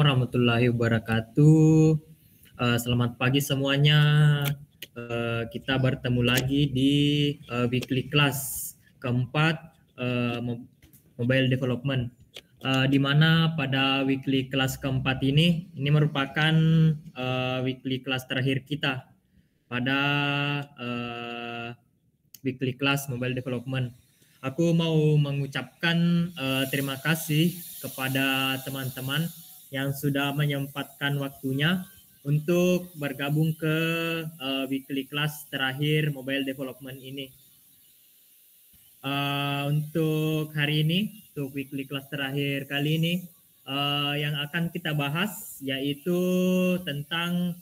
warahmatullahi wabarakatuh. Selamat pagi semuanya. Kita bertemu lagi di weekly class keempat mobile development. Di mana pada weekly class keempat ini merupakan weekly class terakhir kita pada weekly class mobile development. Aku mau mengucapkan terima kasih kepada teman-teman yang sudah menyempatkan waktunya untuk bergabung ke weekly class terakhir mobile development ini. Untuk hari ini, untuk weekly class terakhir kali ini, yang akan kita bahas yaitu tentang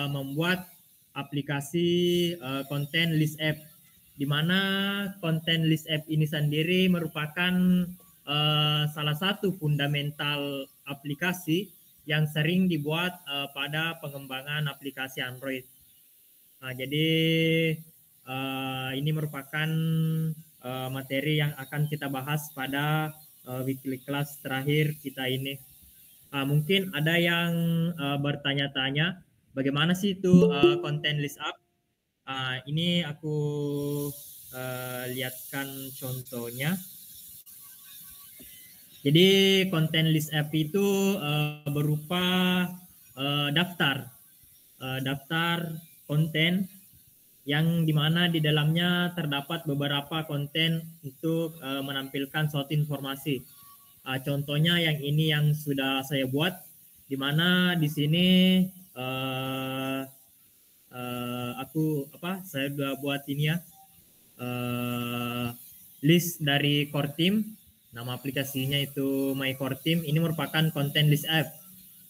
membuat aplikasi content list app, di mana content list app ini sendiri merupakan salah satu fundamental aplikasi yang sering dibuat pada pengembangan aplikasi Android. Jadi ini merupakan materi yang akan kita bahas pada weekly class terakhir kita ini. Mungkin ada yang bertanya-tanya, bagaimana sih itu content list app? Ini aku lihatkan contohnya. Jadi content list app itu berupa daftar konten yang dimana di dalamnya terdapat beberapa konten untuk menampilkan suatu informasi. Contohnya yang ini yang sudah saya buat, di mana di sini saya sudah buat ini ya, list dari core team. Nama aplikasinya itu My Core Team. Ini merupakan content list app,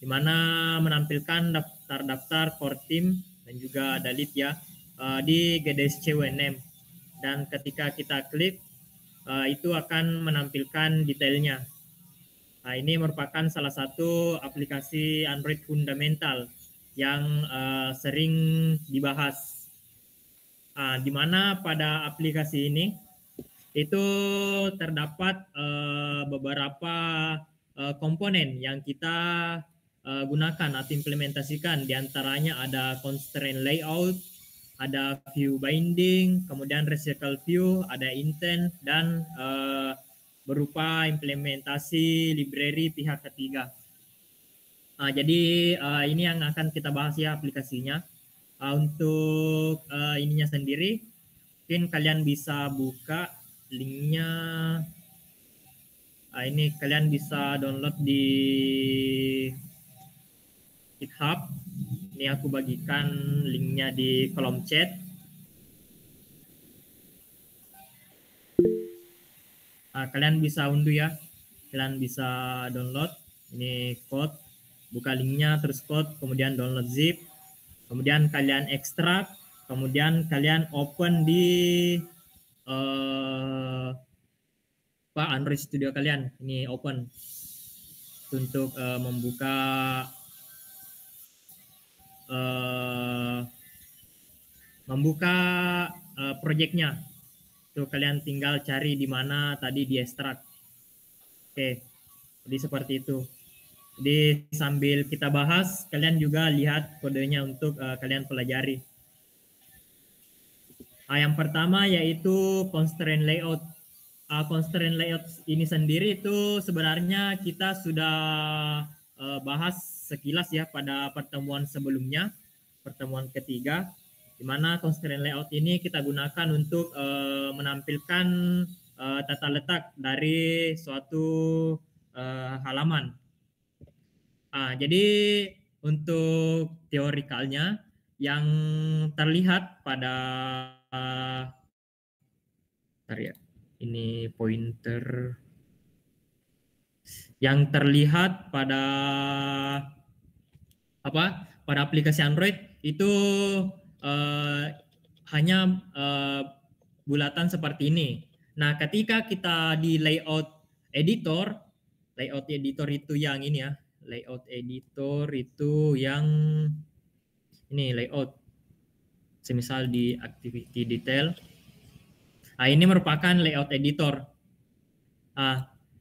di mana menampilkan daftar-daftar core team dan juga ada lead ya di GDSC WNM. Dan ketika kita klik, itu akan menampilkan detailnya. Ini merupakan salah satu aplikasi Android fundamental yang sering dibahas. Di mana pada aplikasi ini itu terdapat beberapa komponen yang kita gunakan atau implementasikan. Di antaranya ada constraint layout, ada view binding, kemudian recycle view, ada intent, dan berupa implementasi library pihak ketiga. Jadi ini yang akan kita bahas ya aplikasinya. Untuk ininya sendiri, mungkin kalian bisa buka linknya. Ini kalian bisa download di GitHub. Ini aku bagikan linknya di kolom chat. Kalian bisa unduh ya. Kalian bisa download. Ini code. Buka linknya, terus code, kemudian download zip. Kemudian kalian ekstrak. Kemudian kalian open di Android Studio kalian. Ini open untuk membuka projectnya. Tuh kalian tinggal cari di mana tadi di ekstrak. Oke, jadi seperti itu. Jadi sambil kita bahas, kalian juga lihat kodenya untuk kalian pelajari. Yang pertama yaitu constraint layout. Constraint layout ini sendiri itu sebenarnya kita sudah bahas sekilas ya pada pertemuan sebelumnya, pertemuan ketiga, di mana constraint layout ini kita gunakan untuk menampilkan tata letak dari suatu halaman. Jadi untuk teorikalnya yang terlihat pada ini pointer yang terlihat pada pada aplikasi Android itu hanya bulatan seperti ini. Nah, ketika kita di layout editor itu yang ini ya, layout editor itu yang ini layout. Semisal di activity detail. Ini merupakan layout editor.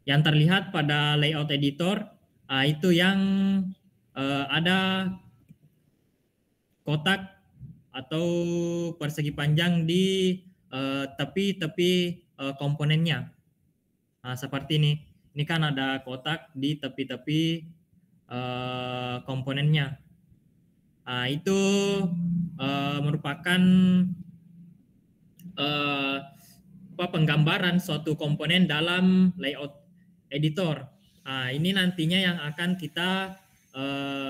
Yang terlihat pada layout editor Itu yang ada kotak atau persegi panjang di tepi-tepi komponennya. Seperti ini. Ini kan ada kotak di tepi-tepi komponennya. Itu merupakan penggambaran suatu komponen dalam layout editor. Ini nantinya yang akan kita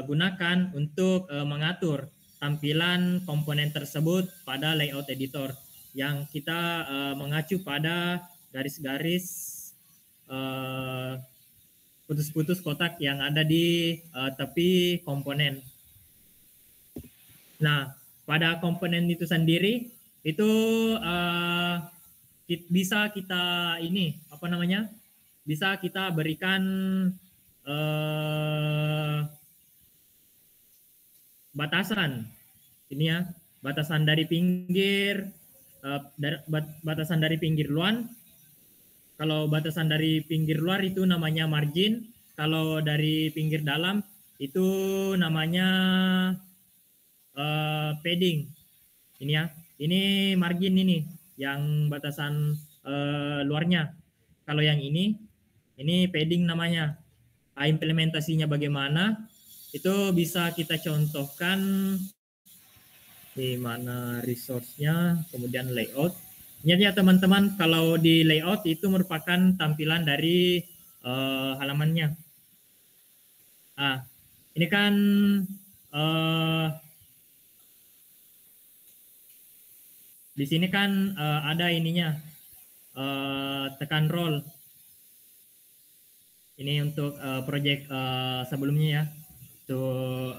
gunakan untuk mengatur tampilan komponen tersebut pada layout editor yang kita mengacu pada garis-garis putus-putus kotak yang ada di tepi komponen. Nah, pada komponen itu sendiri itu bisa kita bisa kita berikan batasan ini ya, batasan dari pinggir, batasan dari pinggir luar. Kalau batasan dari pinggir luar itu namanya margin, kalau dari pinggir dalam itu namanya padding. Ini ya, ini margin ini yang batasan luarnya. Kalau yang ini padding namanya. Implementasinya bagaimana? Itu bisa kita contohkan di mana resource-nya, kemudian layout. Ingat ya teman-teman, kalau di layout itu merupakan tampilan dari halamannya. Ini kan di sini kan ada ininya, tekan roll. Ini untuk project sebelumnya ya, untuk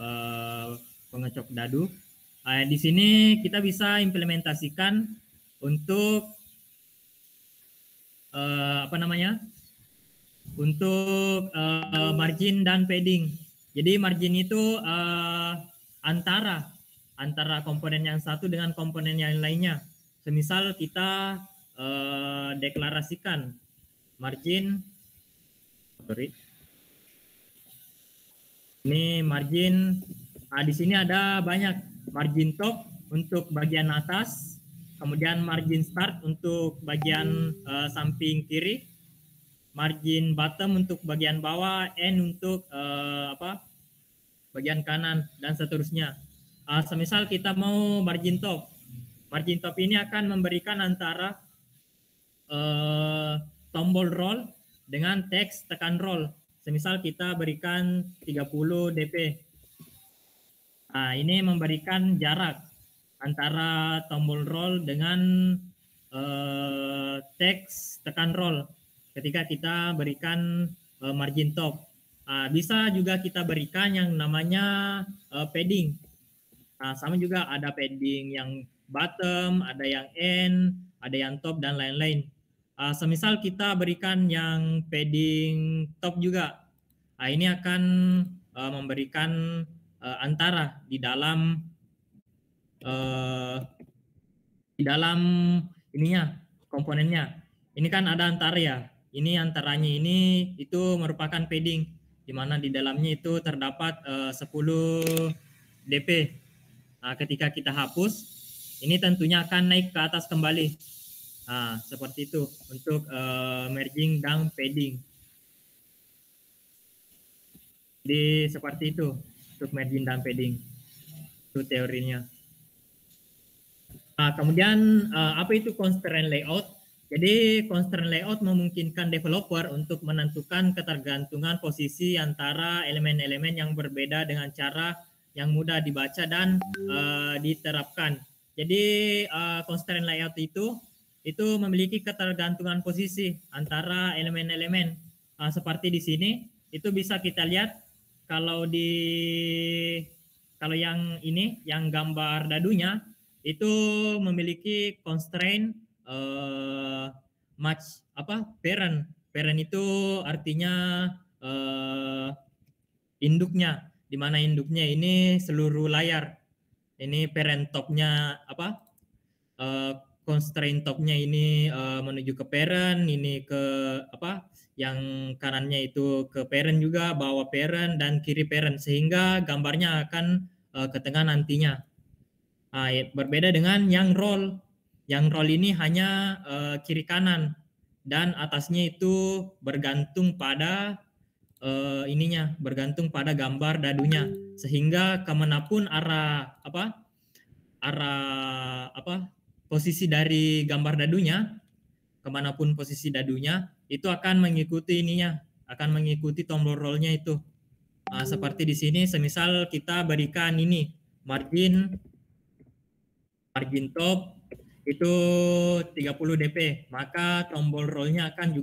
pengecok dadu. Di sini kita bisa implementasikan untuk untuk margin dan padding. Jadi margin itu antara komponen yang satu dengan komponen yang lainnya. Semisal kita deklarasikan margin, ini margin. Di sini ada banyak margin top untuk bagian atas, kemudian margin start untuk bagian samping kiri, margin bottom untuk bagian bawah, end untuk bagian kanan, dan seterusnya. Semisal kita mau margin top ini akan memberikan antara tombol roll dengan teks tekan roll. Semisal kita berikan 30 dp. Ini memberikan jarak antara tombol roll dengan teks tekan roll ketika kita berikan margin top. Bisa juga kita berikan yang namanya padding. Sama juga ada padding yang bottom, ada yang end, ada yang top, dan lain-lain. Semisal kita berikan yang padding top juga, ini akan memberikan antara di dalam ininya, komponennya. Ini kan ada antara ya. Ini antaranya ini itu merupakan padding, di mana di dalamnya itu terdapat 10 dp. Ketika kita hapus, ini tentunya akan naik ke atas kembali. Seperti itu untuk merging dan padding. Jadi seperti itu untuk margin dan padding. Itu teorinya. Kemudian apa itu constraint layout? Jadi constraint layout memungkinkan developer untuk menentukan ketergantungan posisi antara elemen-elemen yang berbeda dengan cara yang mudah dibaca dan diterapkan. Jadi constraint layout itu memiliki ketergantungan posisi antara elemen-elemen. Seperti di sini itu bisa kita lihat. Kalau yang ini, yang gambar dadunya itu memiliki constraint match parent. Parent itu artinya induknya, di mana induknya ini seluruh layar. Ini parent topnya constraint topnya ini menuju ke parent, ini ke apa? Yang kanannya itu ke parent juga, bawah parent dan kiri parent, sehingga gambarnya akan ke tengah nantinya. Nah, berbeda dengan yang roll. Yang roll ini hanya kiri kanan dan atasnya itu bergantung pada bergantung pada gambar dadunya, sehingga kemanapun posisi dari gambar dadunya, kemanapun posisi dadunya itu akan mengikuti akan mengikuti tombol rollnya itu. Nah, seperti di sini, semisal kita berikan ini margin top itu 30 dp, maka tombol rollnya akan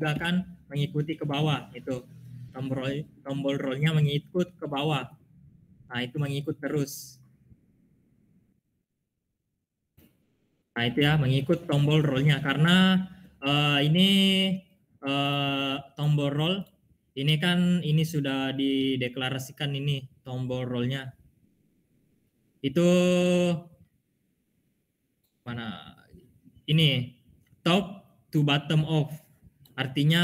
mengikuti ke bawah itu. Tombol rollnya mengikut ke bawah. Nah, itu mengikut terus. Nah, itu ya, mengikut tombol rollnya, karena ini tombol roll ini kan ini sudah dideklarasikan ini tombol rollnya. Itu mana? Ini top to bottom off. Artinya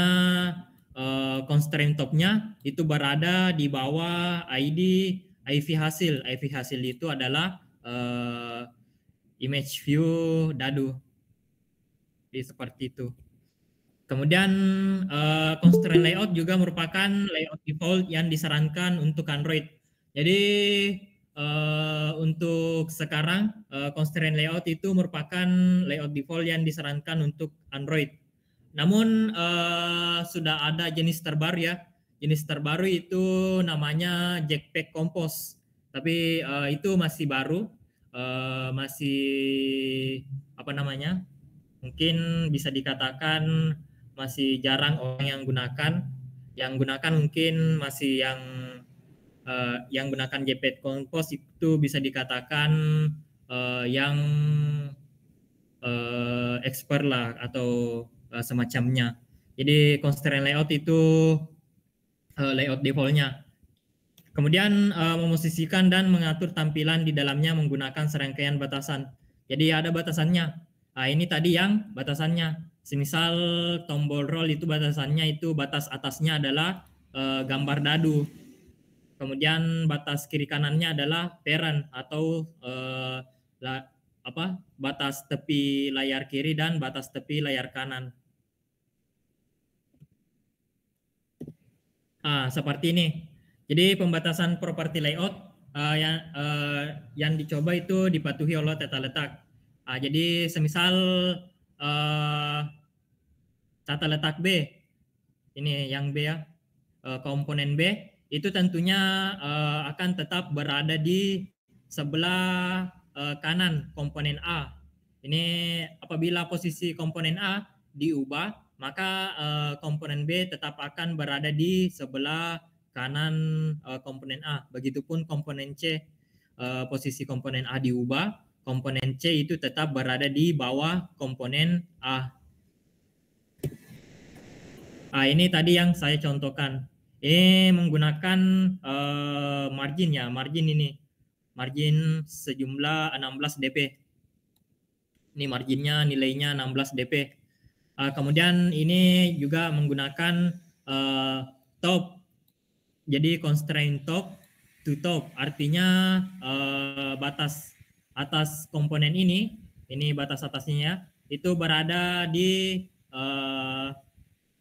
constraint topnya itu berada di bawah IV hasil. IV hasil itu adalah image view dadu. Jadi seperti itu. Kemudian constraint layout juga merupakan layout default yang disarankan untuk Android. Jadi untuk sekarang constraint layout itu merupakan layout default yang disarankan untuk Android. Namun sudah ada jenis terbaru ya. Jenis terbaru itu namanya Jetpack Compose. Tapi itu masih baru, masih apa namanya? Mungkin bisa dikatakan masih jarang orang yang gunakan. Yang gunakan mungkin masih yang gunakan Jetpack Compose itu bisa dikatakan yang expert lah atau semacamnya. Jadi constraint layout itu layout defaultnya. Kemudian memosisikan dan mengatur tampilan di dalamnya menggunakan serangkaian batasan. Jadi ada batasannya. Nah, ini tadi yang batasannya. Semisal tombol roll itu batasannya itu batas atasnya adalah gambar dadu. Kemudian batas kiri kanannya adalah parent atau batas tepi layar kiri dan batas tepi layar kanan. Seperti ini. Jadi pembatasan properti layout yang dicoba itu dipatuhi oleh tata letak. Jadi semisal tata letak B, ini yang B ya, komponen B itu tentunya akan tetap berada di sebelah kanan komponen A. Ini apabila posisi komponen A diubah, maka komponen B tetap akan berada di sebelah kanan komponen A. Begitupun komponen C, posisi komponen A diubah, komponen C itu tetap berada di bawah komponen A. Ini tadi yang saya contohkan. Ini menggunakan margin ya, margin sejumlah 16 dp. Ini marginnya nilainya 16 dp. Kemudian ini juga menggunakan top. Jadi constraint top to top, artinya batas atas komponen ini batas atasnya itu berada di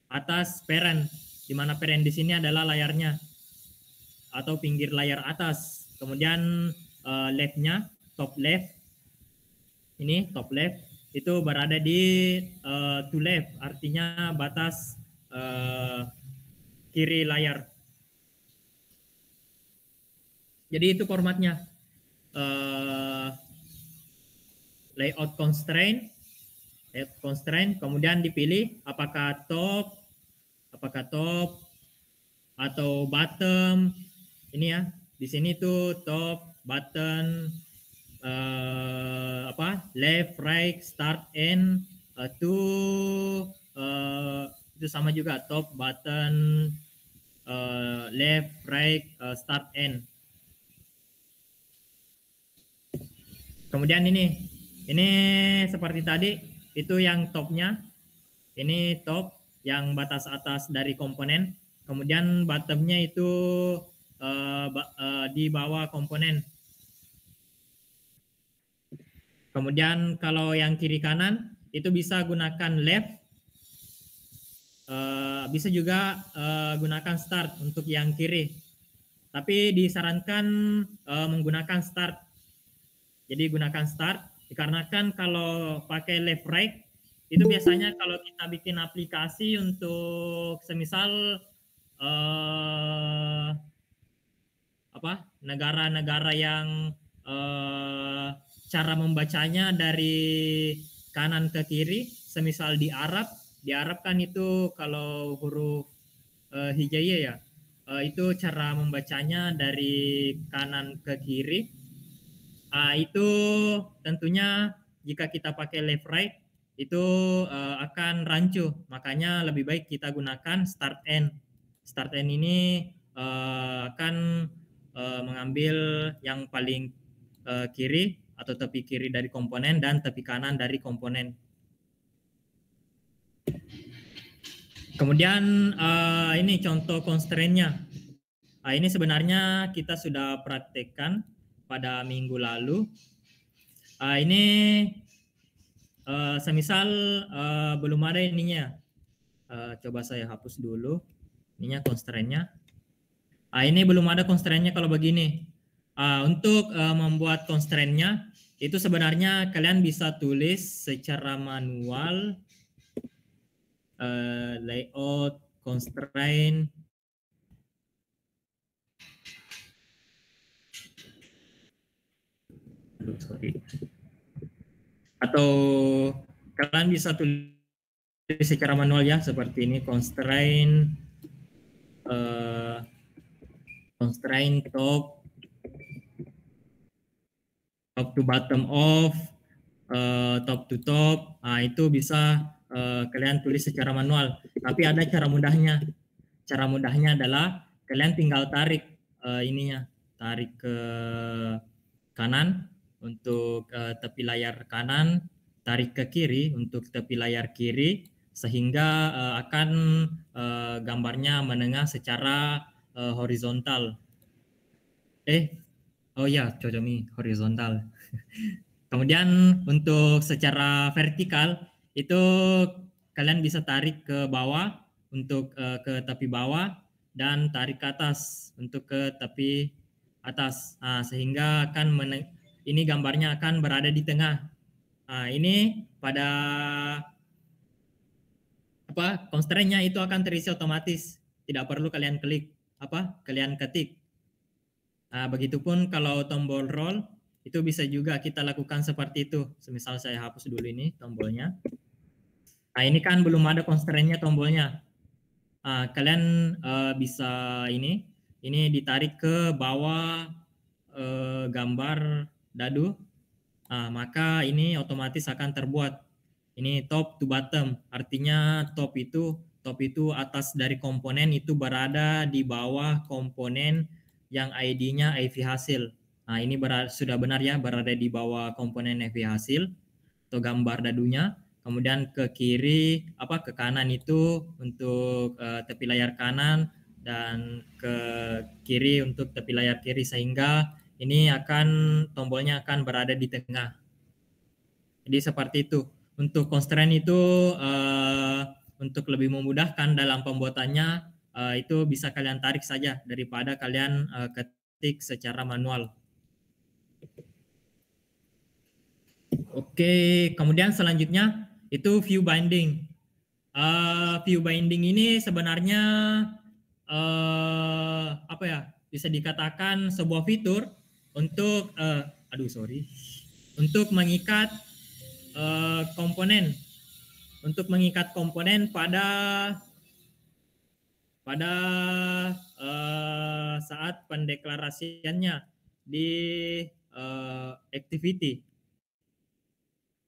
atas parent, di mana parent di sini adalah layarnya atau pinggir layar atas. Kemudian left-nya, top left, ini top left itu berada di to left, artinya batas kiri layar. Jadi itu formatnya. Layout constraint, kemudian dipilih apakah top atau bottom. Ini ya, di sini tuh top, button, left, right, start, end, itu sama juga, top, button, left, right, start, end. Kemudian ini seperti tadi, itu yang topnya. Ini top yang batas atas dari komponen. Kemudian bottomnya itu di bawah komponen. Kemudian kalau yang kiri kanan itu bisa gunakan left. Bisa juga gunakan start untuk yang kiri. Tapi disarankan menggunakan start. Jadi gunakan start dikarenakan kalau pakai left right itu biasanya kalau kita bikin aplikasi untuk semisal negara-negara yang cara membacanya dari kanan ke kiri, semisal di Arab kan itu kalau huruf hijaiyah ya, itu cara membacanya dari kanan ke kiri. Itu tentunya jika kita pakai left right itu akan rancu, makanya lebih baik kita gunakan start end. Start end ini akan mengambil yang paling kiri atau tepi kiri dari komponen dan tepi kanan dari komponen. Kemudian ini contoh constraint-nya. Ini sebenarnya kita sudah praktekkan pada minggu lalu. Ini semisal belum ada ininya. Coba saya hapus dulu. Ininya constraint-nya. Ini belum ada constraint-nya kalau begini. Untuk membuat constraint-nya itu sebenarnya kalian bisa tulis secara manual layout constraint. Sorry. Atau kalian bisa tulis secara manual ya, seperti ini constraint top to bottom of top to top. Itu bisa kalian tulis secara manual. Tapi ada cara mudahnya. Cara mudahnya adalah kalian tinggal tarik ininya, tarik ke kanan untuk tepi layar kanan, tarik ke kiri untuk tepi layar kiri, sehingga akan gambarnya menengah secara horizontal. Oh ya, cocomi horizontal. Kemudian untuk secara vertikal itu kalian bisa tarik ke bawah untuk ke tepi bawah dan tarik ke atas untuk ke tepi atas. Sehingga akan ini gambarnya akan berada di tengah. Ini pada constraint-nya itu akan terisi otomatis, tidak perlu kalian klik kalian ketik. Begitupun kalau tombol roll itu bisa juga kita lakukan seperti itu. Semisal saya hapus dulu ini tombolnya. Ini kan belum ada constraint-nya tombolnya. Kalian bisa ini ditarik ke bawah gambar dadu. Maka ini otomatis akan terbuat. Ini top to bottom, artinya top itu atas dari komponen itu berada di bawah komponen yang ID-nya IV hasil. Ini sudah benar ya, berada di bawah komponen IV hasil atau gambar dadunya. Kemudian ke kiri, ke kanan itu untuk tepi layar kanan dan ke kiri untuk tepi layar kiri, sehingga ini tombolnya akan berada di tengah. Jadi seperti itu. Untuk constraint itu untuk lebih memudahkan dalam pembuatannya itu bisa kalian tarik saja daripada kalian ketik secara manual. Oke, kemudian selanjutnya itu view binding. View binding ini sebenarnya bisa dikatakan sebuah fitur untuk untuk mengikat komponen, pada saat pendeklarasiannya di activity.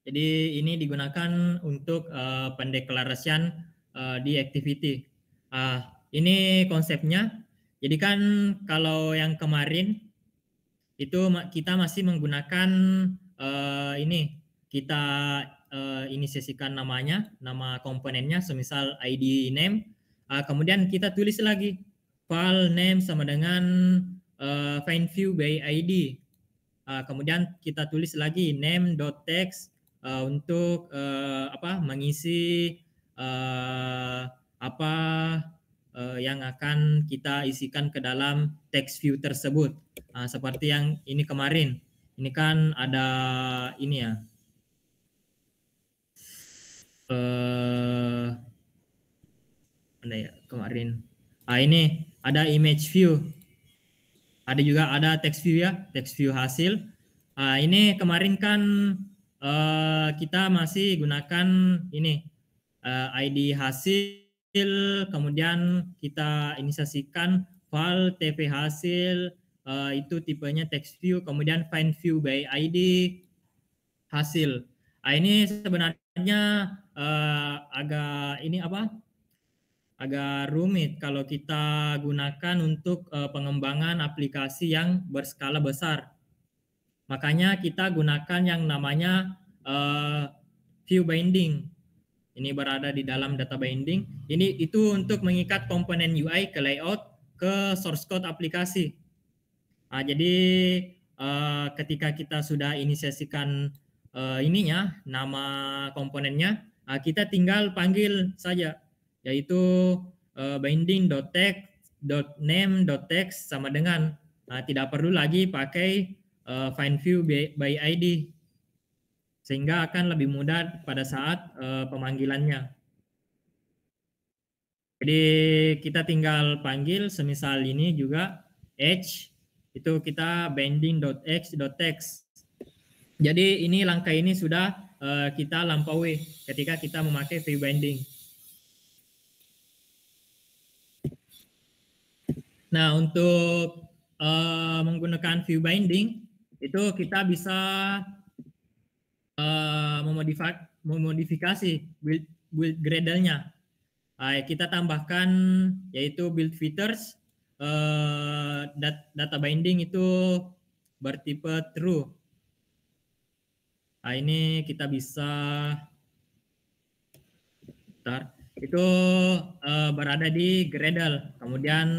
Jadi ini digunakan untuk pendeklarasian di activity. Ini konsepnya. Jadi kan kalau yang kemarin itu kita masih menggunakan kita inisiasikan namanya, nama komponennya, semisal ID name. Kemudian kita tulis lagi file name sama dengan find view by ID. Kemudian kita tulis lagi name.text untuk mengisi apa yang akan kita isikan ke dalam text view tersebut. Seperti yang ini kemarin. Ini kan ada ini ya. Mana ya kemarin? Ini ada image view. Ada juga ada text view ya, text view hasil. Ini kemarin kan kita masih gunakan ini ID hasil, kemudian kita inisiasikan file TP hasil, itu tipenya text view, kemudian find view by ID hasil. Ini sebenarnya agak rumit kalau kita gunakan untuk pengembangan aplikasi yang berskala besar. Makanya kita gunakan yang namanya view binding. Ini berada di dalam data binding. Itu untuk mengikat komponen UI ke layout ke source code aplikasi. Jadi ketika kita sudah inisiasikan nama komponennya, kita tinggal panggil saja, yaitu binding.text.name.text sama dengan tidak perlu lagi pakai find view by ID, sehingga akan lebih mudah pada saat pemanggilannya. Jadi kita tinggal panggil, semisal ini juga edge, itu kita binding.x.text. Jadi ini langkah ini sudah kita lampaui ketika kita memakai view binding. Nah, untuk menggunakan view binding itu kita bisa memodifikasi build Gradle-nya. Kita tambahkan yaitu build features, data binding itu bertipe true. Ini kita bisa itu berada di Gradle, kemudian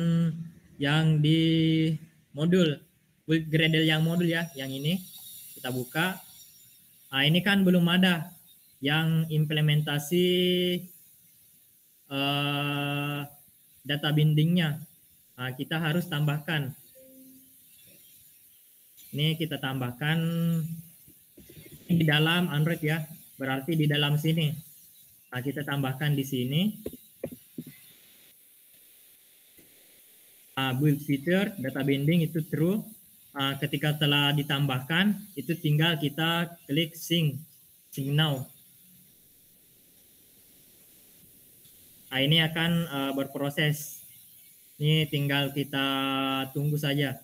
yang di modul, build Gradle yang modul ya, yang ini kita buka. Ini kan belum ada yang implementasi data bindingnya. Kita harus tambahkan. Ini kita tambahkan di dalam Android ya, berarti di dalam sini. Kita tambahkan di sini build feature data binding itu true. Ketika telah ditambahkan, itu tinggal kita klik sync now. Ini akan berproses. Ini tinggal kita tunggu saja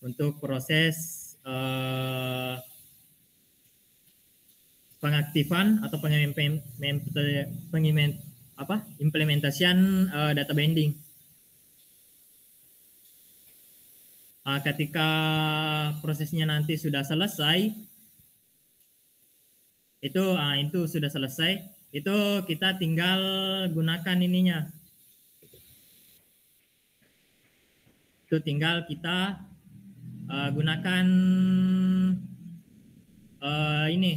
untuk proses pengaktifan atau implementasian data binding. Ketika prosesnya nanti sudah selesai, itu sudah selesai, itu kita tinggal gunakan ininya. Itu tinggal kita gunakan ini.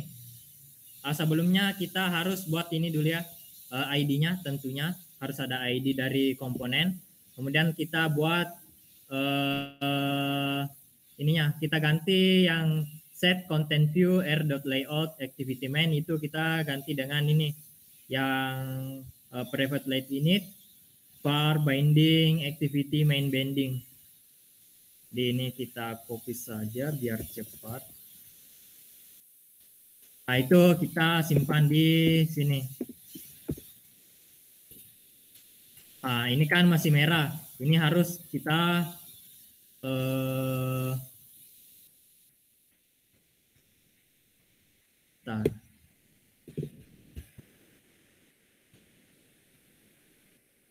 Sebelumnya kita harus buat ini dulu ya, ID-nya tentunya harus ada ID dari komponen. Kemudian kita buat ininya, kita ganti yang set content view r.layout activity main, itu kita ganti dengan ini yang private light init var binding activity main binding. Di ini kita copy saja biar cepat. Itu kita simpan di sini. Ini kan masih merah. Ini harus kita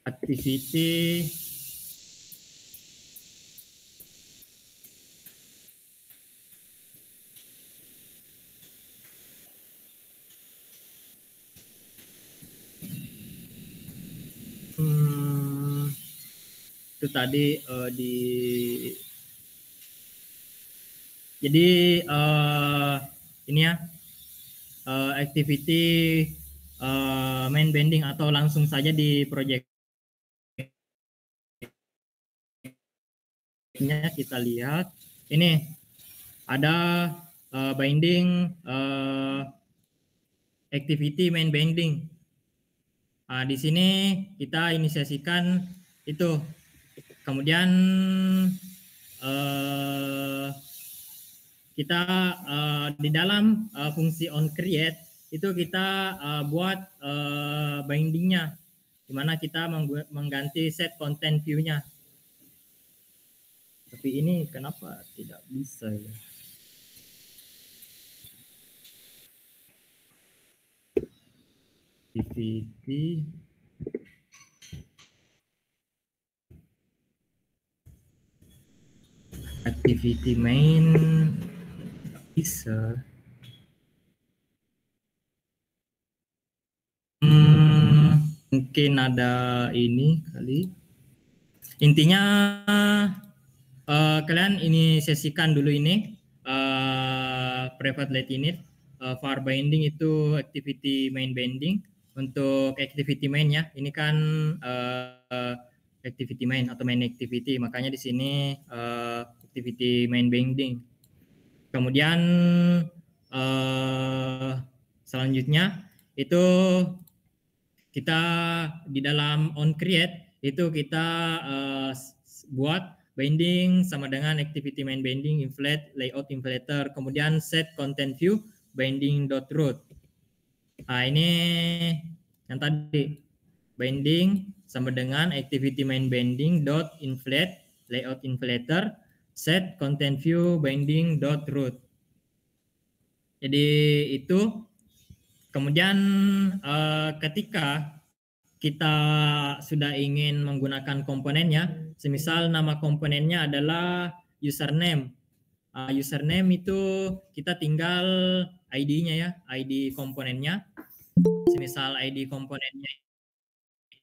activity itu tadi jadi ini ya activity main bending atau langsung saja di project kita lihat ini ada binding activity main binding. Di sini kita inisiasikan itu. Kemudian kita di dalam fungsi onCreate itu kita buat bindingnya, di mana kita mengganti set content view-nya. Tapi ini kenapa tidak bisa ya? Activity main bisa. Mungkin ada ini kali. Intinya kalian inisiasikan dulu ini private let init var binding itu activity main binding untuk activity main ya. Ini kan activity main atau main activity, makanya di sini activity main binding. Kemudian selanjutnya itu kita di dalam onCreate itu kita buat binding sama dengan activity main binding inflate layout inflator, kemudian set content view binding.root. Ini yang tadi binding sama dengan activity main binding dot inflate layout inflator set content view binding.root. Jadi itu. Kemudian ketika kita sudah ingin menggunakan komponennya, semisal nama komponennya adalah username. Username itu kita tinggal ID-nya ya, ID komponennya. Semisal ID komponennya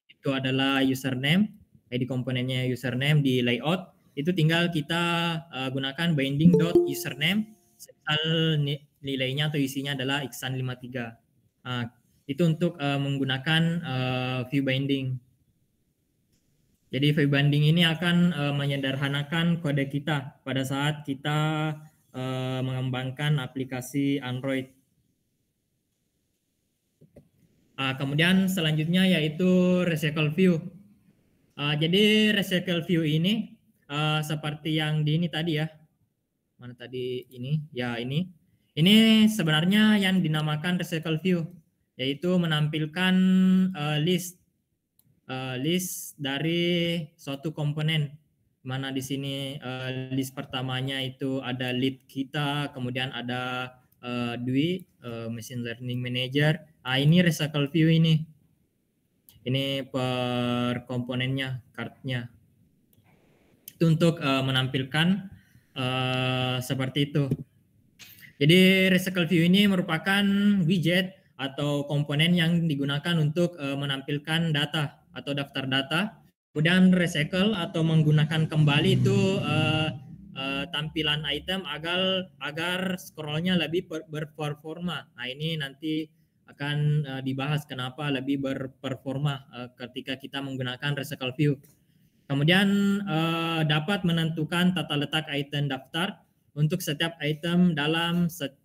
itu adalah username, ID komponennya username di layout, itu tinggal kita gunakan binding.username, semisal nilainya atau isinya adalah xan53. Itu untuk menggunakan view binding. Jadi view binding ini akan menyederhanakan kode kita pada saat kita mengembangkan aplikasi Android. Kemudian selanjutnya yaitu recycle view. Jadi recycle view ini seperti yang di ini tadi ya. Mana tadi ini? Ya ini. Ini sebenarnya yang dinamakan recycle view, yaitu menampilkan list dari suatu komponen. Mana di sini list pertamanya itu ada lead kita, kemudian ada Dwi, machine learning manager. Ini recycle view ini. Ini per komponennya, card-nya. Itu untuk menampilkan seperti itu. Jadi recycle view ini merupakan widget atau komponen yang digunakan untuk menampilkan data atau daftar data. Kemudian recycle atau menggunakan kembali itu tampilan item agar scrollnya lebih berperforma. Nah ini nanti akan dibahas kenapa lebih berperforma ketika kita menggunakan recycle view. Kemudian dapat menentukan tata letak item daftar untuk setiap item dalam set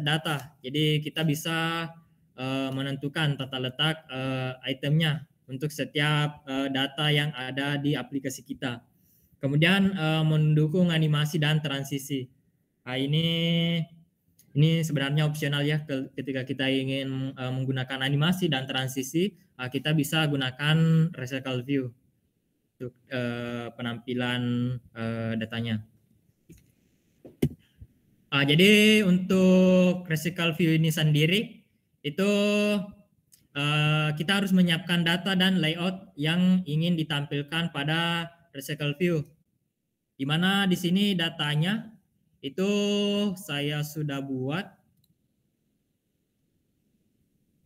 data. Jadi kita bisa menentukan tata letak itemnya untuk setiap data yang ada di aplikasi kita. Kemudian mendukung animasi dan transisi. Ini sebenarnya opsional ya, ketika kita ingin menggunakan animasi dan transisi, kita bisa gunakan recycle view untuk penampilan datanya. Jadi untuk recycle view ini sendiri itu kita harus menyiapkan data dan layout yang ingin ditampilkan pada recycle view. Di mana di sini datanya itu saya sudah buat.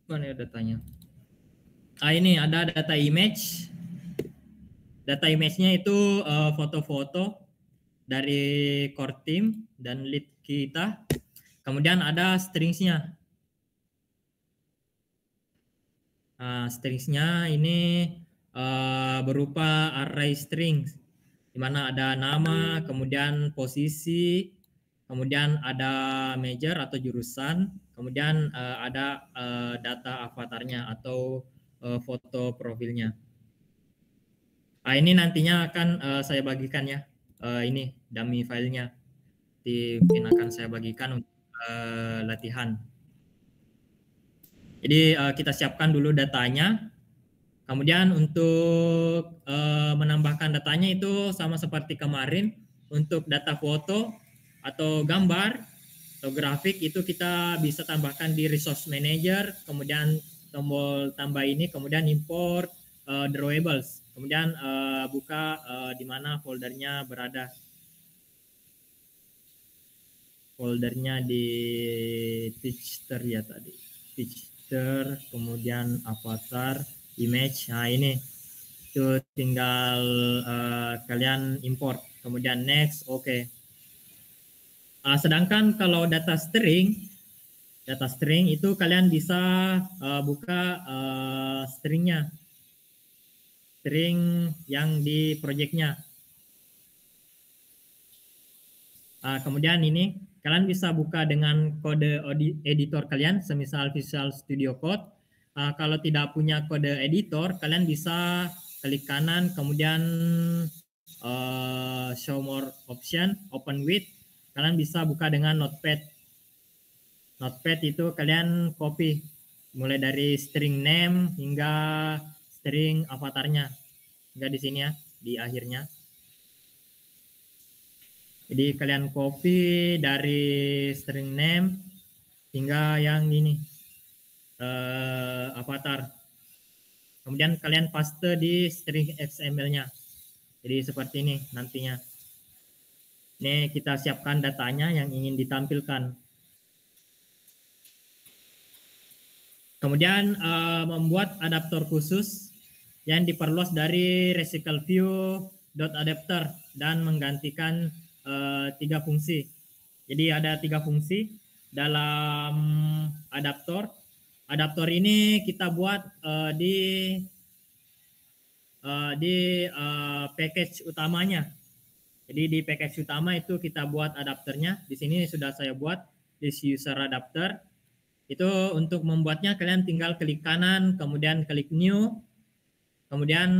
Mana ya datanya? Ini ada data image, data image-nya itu foto-foto dari core team dan lead kita. Kemudian ada stringsnya. Stringsnya ini berupa array strings, di mana ada nama, kemudian posisi, kemudian ada major atau jurusan, kemudian ada data avatarnya atau foto profilnya. Ini nantinya akan saya bagikan ya, ini dummy filenya, mungkin akan saya bagikan untuk latihan. Jadi kita siapkan dulu datanya. Kemudian untuk menambahkan datanya itu sama seperti kemarin. Untuk data foto atau gambar atau grafik itu kita bisa tambahkan di resource manager. Kemudian tombol tambah ini, kemudian import drawables. Kemudian buka di mana foldernya berada. Foldernya di picture ya tadi. Picture, kemudian avatar, image. Nah ini itu tinggal kalian import, kemudian next, oke. Sedangkan kalau data string itu kalian bisa buka string yang di projectnya. Kemudian ini kalian bisa buka dengan kode editor kalian, semisal Visual Studio Code. Kalau tidak punya kode editor, kalian bisa klik kanan, kemudian show more option, open with. Kalian bisa buka dengan Notepad. Notepad itu kalian copy, mulai dari string name hingga string avatarnya. Hingga di sini ya, di akhirnya. Jadi kalian copy dari string name hingga yang ini avatar. Kemudian kalian paste di string XML-nya. Jadi seperti ini nantinya. Ini kita siapkan datanya yang ingin ditampilkan. Kemudian membuat adaptor khusus yang diperluas dari ResicleView.adapter dan menggantikan 3 fungsi. Jadi ada 3 fungsi dalam adaptor. Adaptor ini kita buat di package utamanya. Jadi di package utama itu kita buat adapternya. Di sini sudah saya buat this user adapter. Itu untuk membuatnya kalian tinggal klik kanan, kemudian klik new, kemudian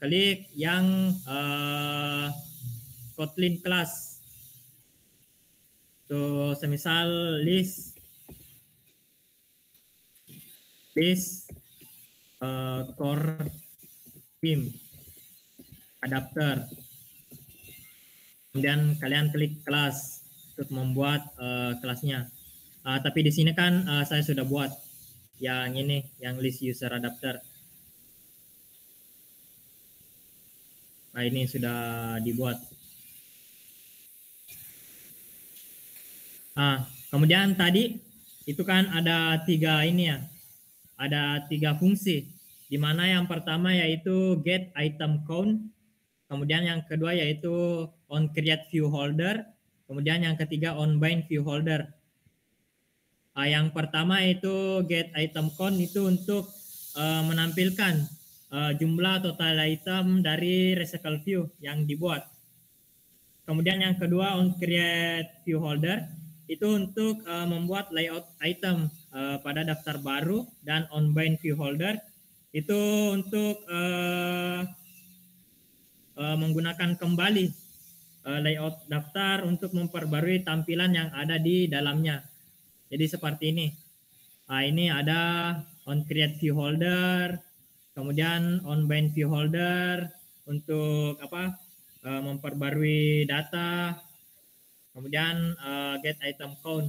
klik yang Kotlin class. So, semisal list core team adapter. Kemudian kalian klik kelas untuk membuat kelasnya. Tapi di sini kan saya sudah buat yang ini, yang list user adapter. Nah ini sudah dibuat. Kemudian tadi itu kan ada 3 ini ya, ada 3 fungsi. Di mana yang pertama yaitu get item count, kemudian yang kedua yaitu on create view holder, kemudian yang ketiga on bind view holder. Yang pertama itu get item count itu untuk menampilkan jumlah total item dari Recycle View yang dibuat. Kemudian yang kedua on create view holder itu untuk membuat layout item pada daftar baru, dan on bind view holder itu untuk menggunakan kembali layout daftar untuk memperbarui tampilan yang ada di dalamnya. Jadi seperti ini. Ini ada on create view holder, kemudian on bind view holder untuk memperbarui data, kemudian get item count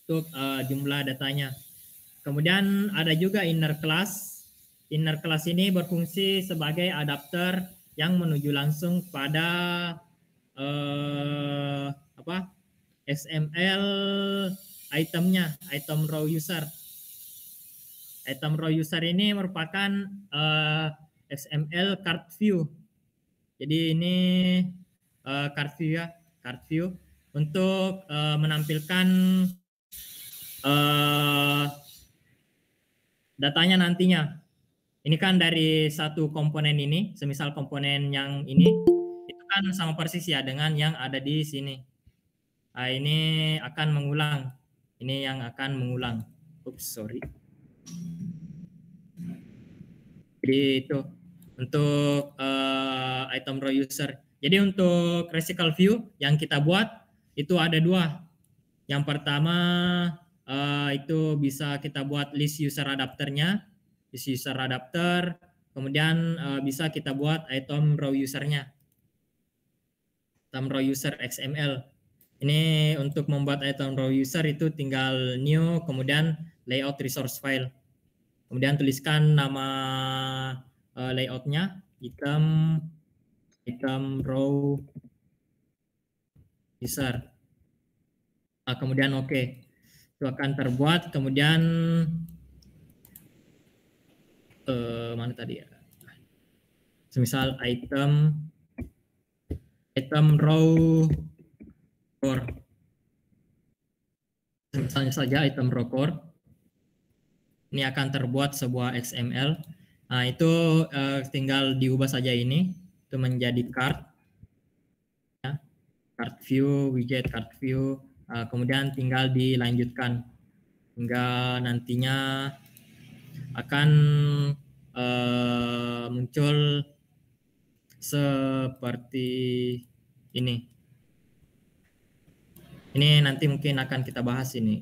untuk jumlah datanya. Kemudian ada juga inner class. Inner class ini berfungsi sebagai adapter yang menuju langsung pada XML itemnya, item raw user. Item raw user ini merupakan XML card view Jadi ini card view ya, card view untuk menampilkan datanya nantinya. Ini kan dari satu komponen ini, semisal komponen yang ini, itu kan sama persis ya dengan yang ada di sini. Nah, ini akan mengulang. Ini yang akan mengulang. Oops, sorry. Jadi itu untuk item row user. Jadi untuk resical view yang kita buat itu ada dua. Yang pertama itu bisa kita buat list user adapternya, list user adapter. Kemudian bisa kita buat item row usernya, item row user XML. Ini untuk membuat item row user itu tinggal new, kemudian layout resource file. Kemudian tuliskan nama layoutnya, item row user. Kemudian oke. Itu akan terbuat. Kemudian mana tadi ya? Semisal item row core. Misalnya saja item row core. Ini akan terbuat sebuah XML. Nah, itu tinggal diubah saja ini itu menjadi card. Ya. Card view, widget card view. Kemudian tinggal dilanjutkan hingga nantinya akan muncul seperti ini. Ini nanti mungkin akan kita bahas ini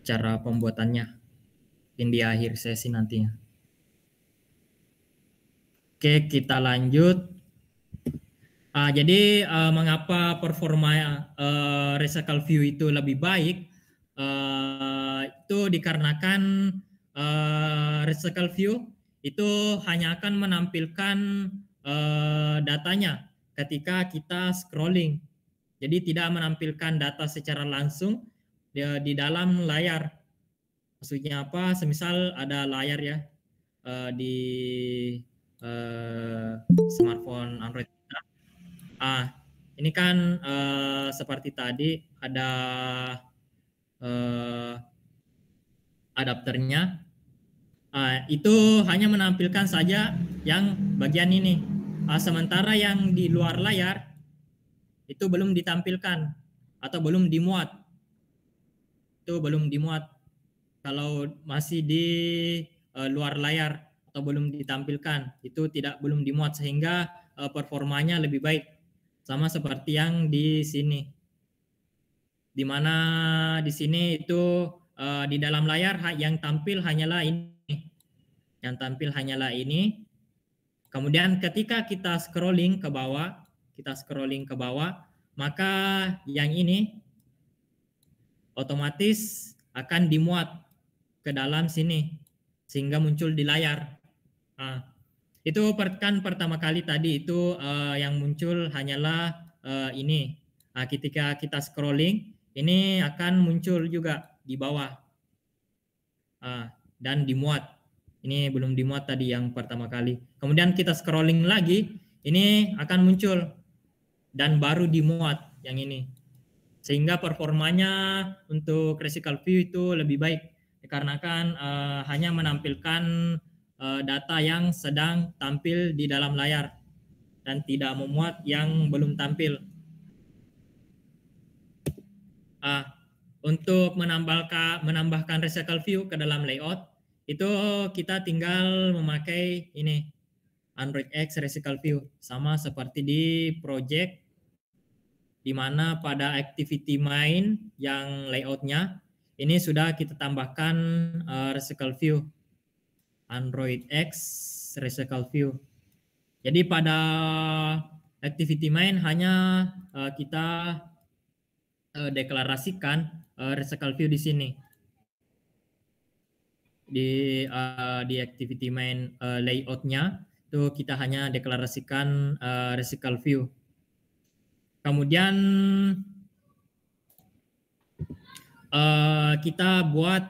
cara pembuatannya di akhir sesi nantinya. Oke, kita lanjut. Jadi mengapa performa recycle view itu lebih baik? Itu dikarenakan recycle view itu hanya akan menampilkan datanya ketika kita scrolling. Jadi tidak menampilkan data secara langsung di dalam layar. Maksudnya apa? Semisal ada layar ya di smartphone Android kita. Ini kan seperti tadi ada adapternya. Itu hanya menampilkan saja yang bagian ini. Sementara yang di luar layar itu belum ditampilkan atau belum dimuat. Itu belum dimuat. Kalau masih di luar layar atau belum ditampilkan, itu belum dimuat sehingga performanya lebih baik. Sama seperti yang di sini. Di mana di sini itu di dalam layar yang tampil hanyalah ini. Yang tampil hanyalah ini. Kemudian ketika kita scrolling ke bawah, maka yang ini otomatis akan dimuat ke dalam sini sehingga muncul di layar. Itu kan pertama kali tadi itu yang muncul hanyalah ini. Ketika kita scrolling, ini akan muncul juga di bawah dan dimuat. Ini belum dimuat tadi yang pertama kali. Kemudian kita scrolling lagi, ini akan muncul dan baru dimuat yang ini. Sehingga performanya untuk resical view itu lebih baik dikarenakan hanya menampilkan data yang sedang tampil di dalam layar dan tidak memuat yang belum tampil. Untuk menambahkan recycle view ke dalam layout, itu kita tinggal memakai ini Android X Recycle View, sama seperti di project, di mana pada activity main yang layoutnya ini sudah kita tambahkan Recycle View, Android X Recycle View. Jadi pada activity main hanya kita deklarasikan recycle view di sini di activity main layoutnya itu kita hanya deklarasikan recycle view. Kemudian kita buat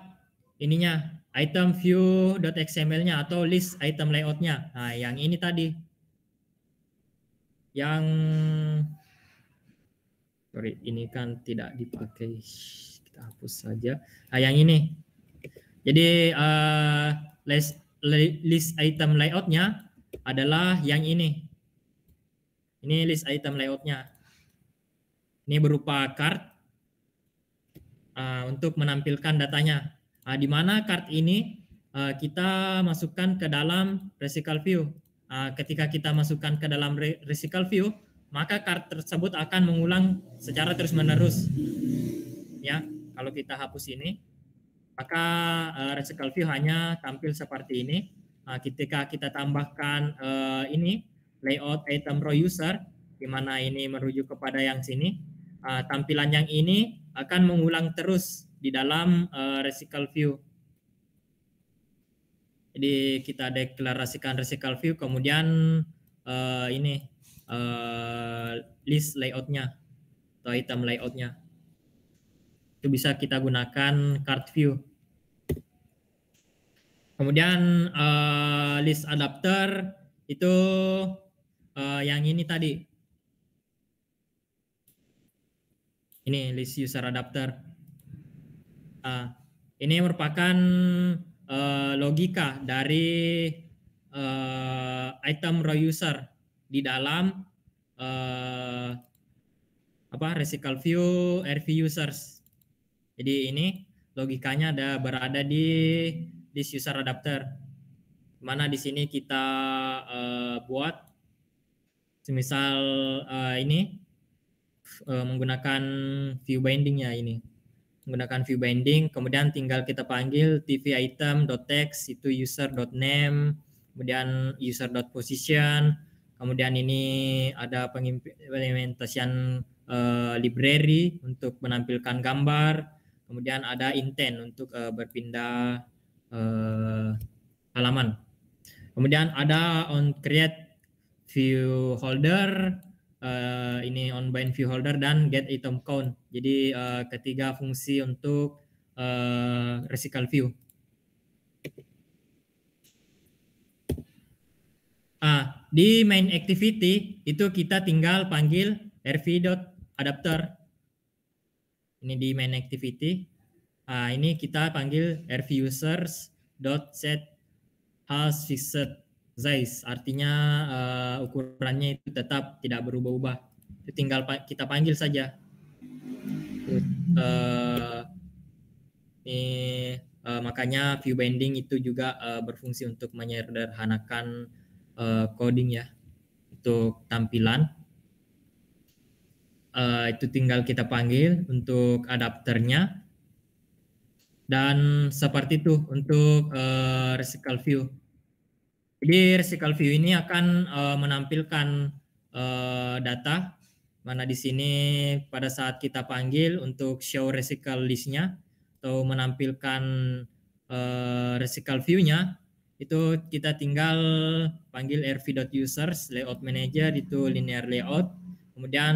ininya item view.xml-nya atau list item layout-nya. Nah, yang ini tadi yang sorry, ini kan tidak dipakai, kita hapus saja. Yang ini. Jadi list item layoutnya adalah yang ini. Ini list item layoutnya. Ini berupa card untuk menampilkan datanya. Di mana card ini kita masukkan ke dalam resical view. Ketika kita masukkan ke dalam resical view, maka card tersebut akan mengulang secara terus-menerus. Ya, kalau kita hapus ini, maka resical view hanya tampil seperti ini. Ketika kita tambahkan ini layout item row user, di mana ini merujuk kepada yang sini, tampilan yang ini akan mengulang terus di dalam resical view. Jadi kita deklarasikan resical view, kemudian ini list layoutnya atau item layoutnya. Itu bisa kita gunakan card view. Kemudian list adapter itu yang ini tadi. Ini list user adapter. Ini merupakan logika dari item row user di dalam resical view RV users. Jadi ini logikanya berada di list user adapter. Mana di sini kita buat semisal ini menggunakan view binding ya ini. Menggunakan view binding, kemudian tinggal kita panggil tv item.text itu user.name, kemudian user.position, kemudian ini ada pengimplementasian library untuk menampilkan gambar, kemudian ada intent untuk berpindah halaman. Kemudian ada on create view holder, ini on bind view holder dan get item count. Jadi ketiga fungsi untuk resical view. Di main activity itu kita tinggal panggil rv.adapter. Ini di main activity. Ini kita panggil rvusers.set has fixed size, artinya ukurannya itu tetap tidak berubah-ubah. Itu tinggal kita panggil saja. Makanya view binding itu juga berfungsi untuk menyederhanakan coding ya, untuk tampilan. Itu tinggal kita panggil untuk adapternya. Dan seperti itu untuk resical view. Jadi resical view ini akan menampilkan data, mana di sini pada saat kita panggil untuk show resical list-nya atau menampilkan resical view-nya, itu kita tinggal panggil rv.users layout manager itu linear layout, kemudian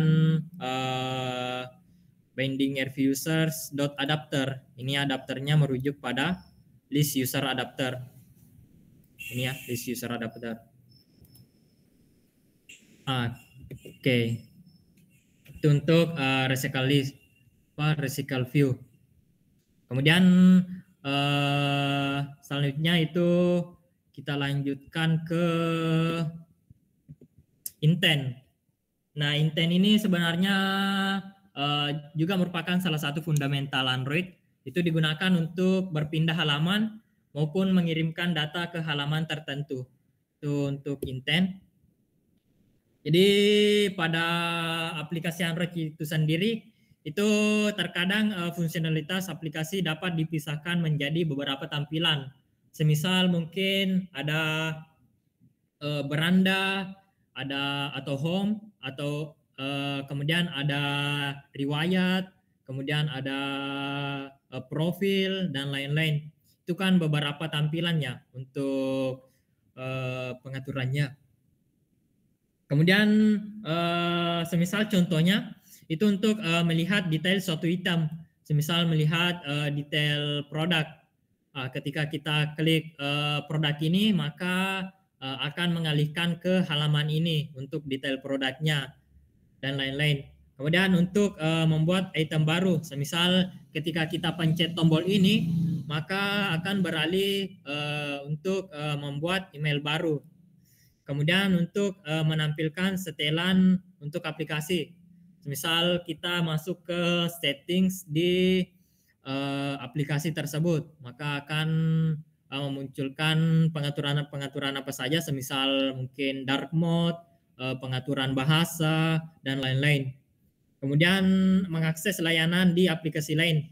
binding rvusers.adapter. Ini adapternya merujuk pada list user adapter. Ini ya, list user adapter. Oke. Itu untuk resical list, resical view. Kemudian selanjutnya itu kita lanjutkan ke intent. Nah, intent ini sebenarnya juga merupakan salah satu fundamental Android. Itu digunakan untuk berpindah halaman maupun mengirimkan data ke halaman tertentu. Itu untuk intent. Jadi pada aplikasi Android itu sendiri, itu terkadang fungsionalitas aplikasi dapat dipisahkan menjadi beberapa tampilan. Semisal mungkin ada beranda, ada atau home, atau kemudian ada riwayat, kemudian ada profil dan lain-lain. Itu kan beberapa tampilannya untuk pengaturannya. Kemudian semisal contohnya itu untuk melihat detail suatu item, semisal melihat detail produk. Ketika kita klik produk ini, maka akan mengalihkan ke halaman ini untuk detail produknya dan lain-lain. Kemudian untuk membuat item baru, semisal ketika kita pencet tombol ini, maka akan beralih untuk membuat email baru. Kemudian untuk menampilkan setelan untuk aplikasi. Misal kita masuk ke settings di aplikasi tersebut, maka akan memunculkan pengaturan-pengaturan apa saja, semisal mungkin dark mode, pengaturan bahasa, dan lain-lain. Kemudian mengakses layanan di aplikasi lain.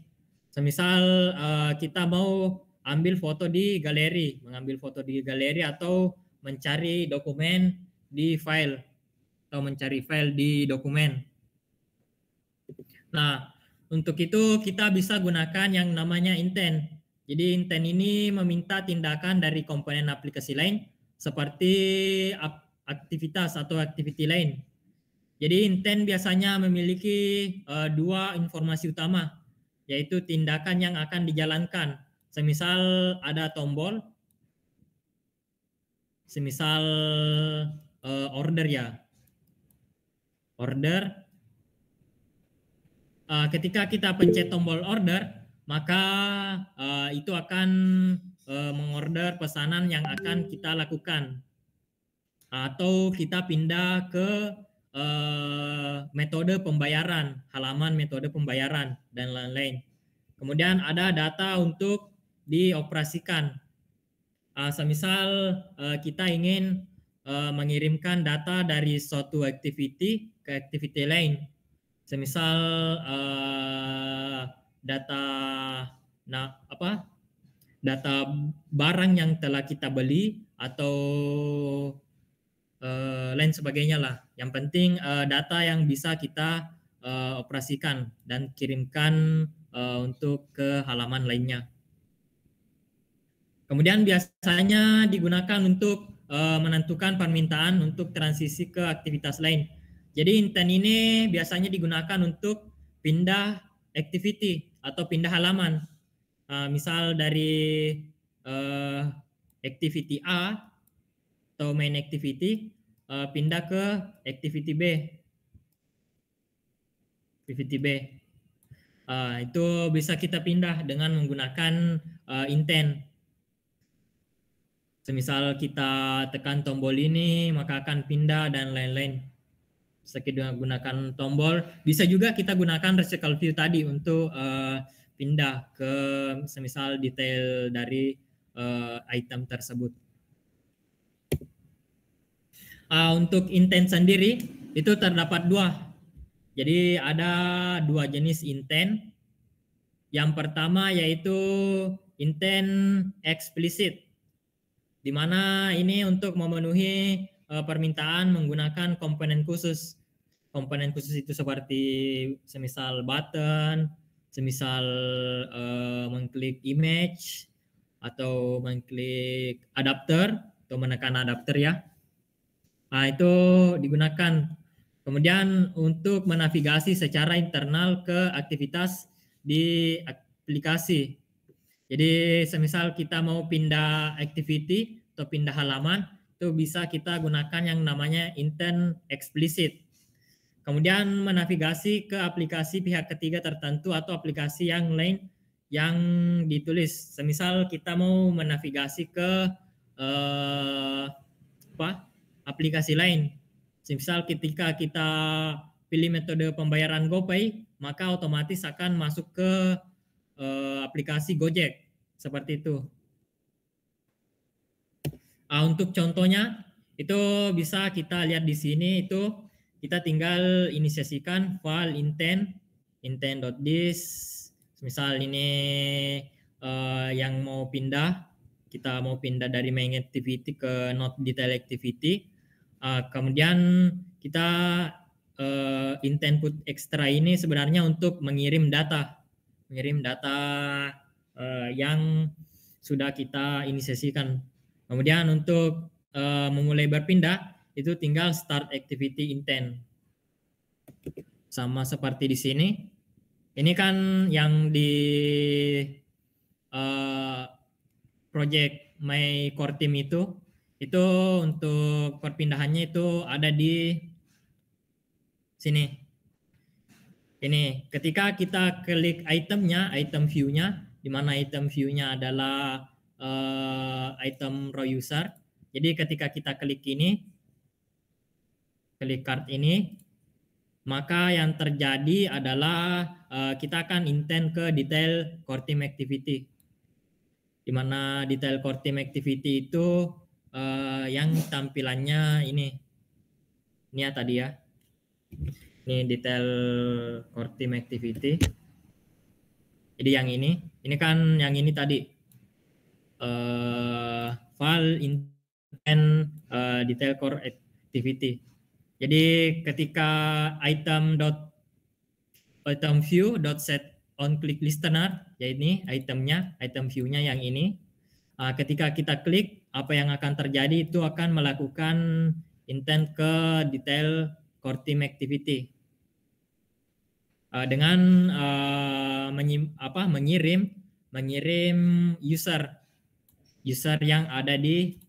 Semisal kita mau ambil foto di galeri, mengambil foto di galeri atau mencari dokumen di file atau mencari file di dokumen. Nah, untuk itu kita bisa gunakan yang namanya intent. Jadi intent ini meminta tindakan dari komponen aplikasi lain seperti aktivitas atau activity lain. Jadi intent biasanya memiliki dua informasi utama, yaitu tindakan yang akan dijalankan. Semisal ada tombol, semisal order ya. Order, ketika kita pencet tombol order, maka itu akan mengorder pesanan yang akan kita lakukan. Atau kita pindah ke metode pembayaran, halaman metode pembayaran, dan lain-lain. Kemudian ada data untuk dioperasikan. Semisal kita ingin mengirimkan data dari suatu activity ke activity lain. Semisal data data barang yang telah kita beli atau lain sebagainya lah. Yang penting data yang bisa kita operasikan dan kirimkan untuk ke halaman lainnya. Kemudian biasanya digunakan untuk menentukan permintaan untuk transisi ke aktivitas lain. Jadi intent ini biasanya digunakan untuk pindah activity atau pindah halaman. Misal dari activity A atau main activity pindah ke activity B. Activity B. Itu bisa kita pindah dengan menggunakan intent. Semisal kita tekan tombol ini, maka akan pindah dan lain-lain. Bisa kita gunakan tombol. Bisa juga kita gunakan recycle view tadi untuk pindah ke semisal detail dari item tersebut. Untuk intent sendiri itu terdapat dua. Jadi ada dua jenis intent. Yang pertama yaitu intent eksplisit, di mana ini untuk memenuhi permintaan menggunakan komponen khusus. Komponen khusus itu seperti semisal button, semisal mengklik image atau mengklik adapter atau menekan adapter ya. Itu digunakan. Kemudian untuk menavigasi secara internal ke aktivitas di aplikasi. Jadi semisal kita mau pindah activity atau pindah halaman, itu bisa kita gunakan yang namanya intent eksplisit. Kemudian menavigasi ke aplikasi pihak ketiga tertentu atau aplikasi yang lain yang ditulis. Semisal kita mau menavigasi ke aplikasi lain. Semisal ketika kita pilih metode pembayaran GoPay, maka otomatis akan masuk ke aplikasi Gojek. Seperti itu. Untuk contohnya, itu bisa kita lihat di sini, itu kita tinggal inisiasikan file intent.this. Misal ini yang mau pindah, kita mau pindah dari main activity ke not detail activity. Kemudian kita intent put extra ini sebenarnya untuk mengirim data yang sudah kita inisiasikan. Kemudian untuk memulai berpindah itu tinggal start activity intent. Sama seperti di sini. Ini kan yang di project My Core Team itu Itu untuk perpindahannya itu ada di sini. Ini ketika kita klik itemnya, item view-nya, di mana item view-nya adalah item row user. Jadi ketika kita klik ini, klik card ini, maka yang terjadi adalah kita akan intent ke detail core team activity. Di mana detail core team activity itu yang tampilannya ini ya tadi ya. Ini detail core team activity. Jadi yang ini kan yang ini tadi file intent detail core activity. Jadi ketika item view set on click listener, ya ini itemnya, item view-nya yang ini. Ketika kita klik, apa yang akan terjadi itu akan melakukan intent ke detail core team activity dengan mengirim user yang ada di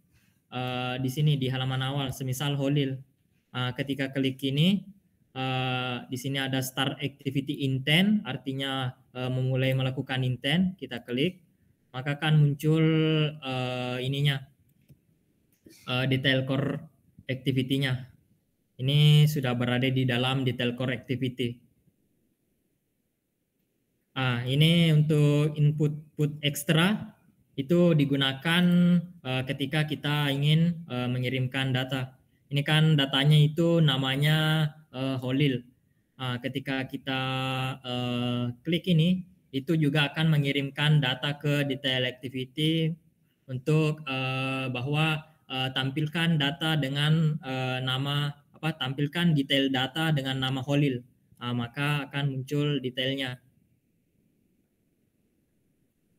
sini di halaman awal, semisal Holil. Ketika klik ini, di sini ada start activity intent, artinya memulai melakukan intent. Kita klik, maka akan muncul ininya detail core activity-nya. Ini sudah berada di dalam detail core activity. Ini untuk input ekstra itu digunakan ketika kita ingin mengirimkan data. Ini kan datanya itu namanya Holil. Ketika kita klik ini, itu juga akan mengirimkan data ke detail activity untuk bahwa tampilkan data dengan tampilkan detail data dengan nama Holil. Maka akan muncul detailnya.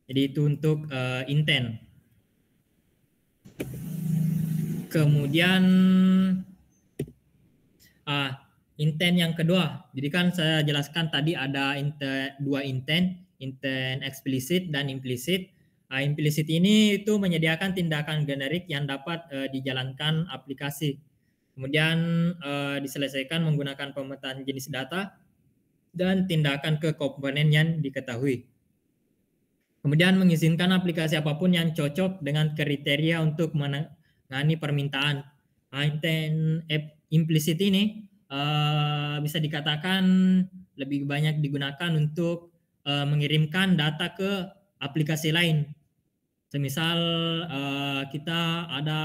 Jadi itu untuk intent. Kemudian intent yang kedua. Jadi kan saya jelaskan tadi ada dua intent explicit dan implicit. Implicit ini itu menyediakan tindakan generik yang dapat dijalankan aplikasi. Kemudian diselesaikan menggunakan pemetaan jenis data dan tindakan ke komponen yang diketahui. Kemudian mengizinkan aplikasi apapun yang cocok dengan kriteria untuk menangani permintaan. Intent implicit ini bisa dikatakan lebih banyak digunakan untuk mengirimkan data ke aplikasi lain. Semisal kita ada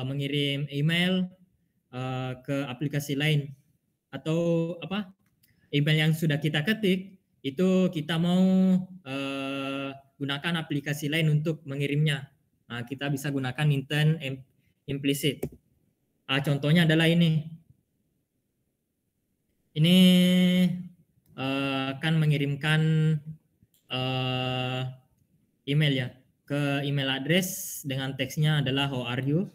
mengirim email ke aplikasi lain, atau email yang sudah kita ketik itu kita mau gunakan aplikasi lain untuk mengirimnya. Kita bisa gunakan intent implicit. Contohnya adalah ini. Ini akan mengirimkan email ya ke email address dengan teksnya adalah how are you.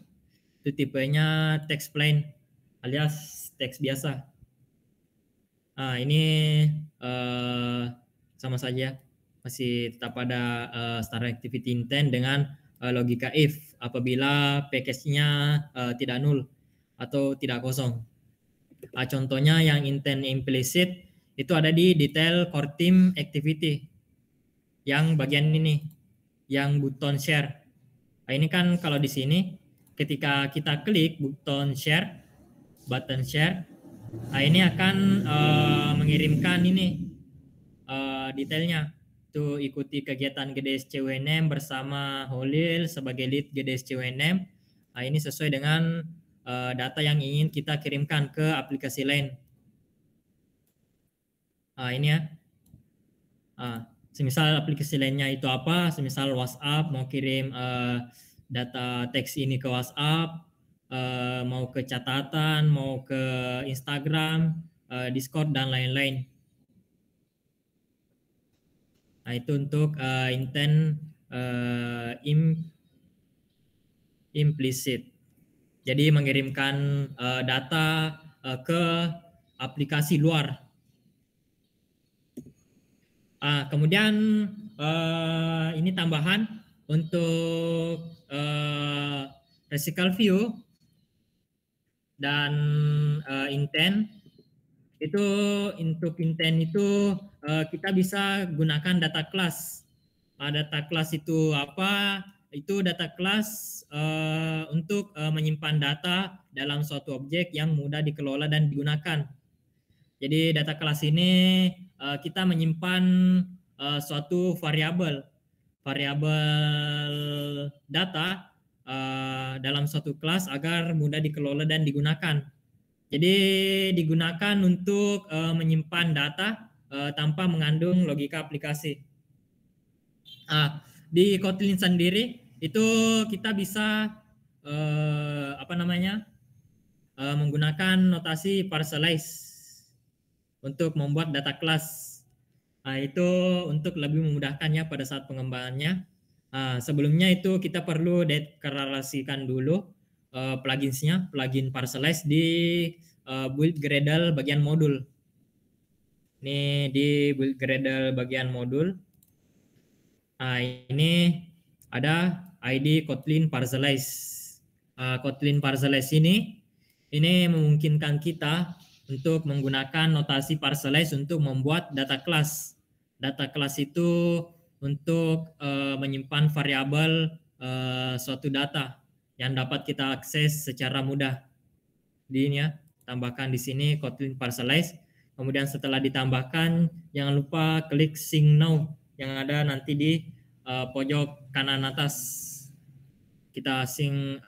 Itu tipenya text plain alias teks biasa. Ini sama saja, masih tetap pada start activity intent dengan logika if apabila package-nya tidak null atau tidak kosong. Contohnya yang intent implicit itu ada di detail core team activity yang bagian ini, yang button share. Ini kan kalau di sini ketika kita klik button share, ini akan mengirimkan ini detailnya. Itu ikuti kegiatan GDS CWNM bersama Holil sebagai lead GDS CWNM. Ini sesuai dengan data yang ingin kita kirimkan ke aplikasi lain. Ini ya. Semisal aplikasi lainnya itu apa? Semisal WhatsApp mau kirim data teks ini ke WhatsApp, mau ke catatan, mau ke Instagram, Discord dan lain-lain. Itu untuk intent implicit. Jadi mengirimkan data ke aplikasi luar. Kemudian ini tambahan untuk resical view dan intent. Itu untuk intent itu kita bisa gunakan data class. Data class itu apa? Itu data class untuk menyimpan data dalam suatu objek yang mudah dikelola dan digunakan. Jadi data class ini kita menyimpan suatu variabel data dalam suatu kelas agar mudah dikelola dan digunakan. Jadi digunakan untuk menyimpan data tanpa mengandung logika aplikasi. Di Kotlin sendiri itu kita bisa menggunakan notasi parcelize untuk membuat data class. Itu untuk lebih memudahkannya pada saat pengembangannya. Sebelumnya itu kita perlu deklarasikan dulu pluginsnya, plugin parcelize di build Gradle bagian modul. Ini di build Gradle bagian modul. Ini ada ID Kotlin parcelize. Kotlin parcelize ini memungkinkan kita untuk menggunakan notasi parcelize untuk membuat data class. Data class itu untuk menyimpan variabel suatu data yang dapat kita akses secara mudah. Di ini ya, tambahkan di sini Kotlin parcelize. Kemudian setelah ditambahkan, jangan lupa klik sync now yang ada nanti di pojok kanan atas. Kita sync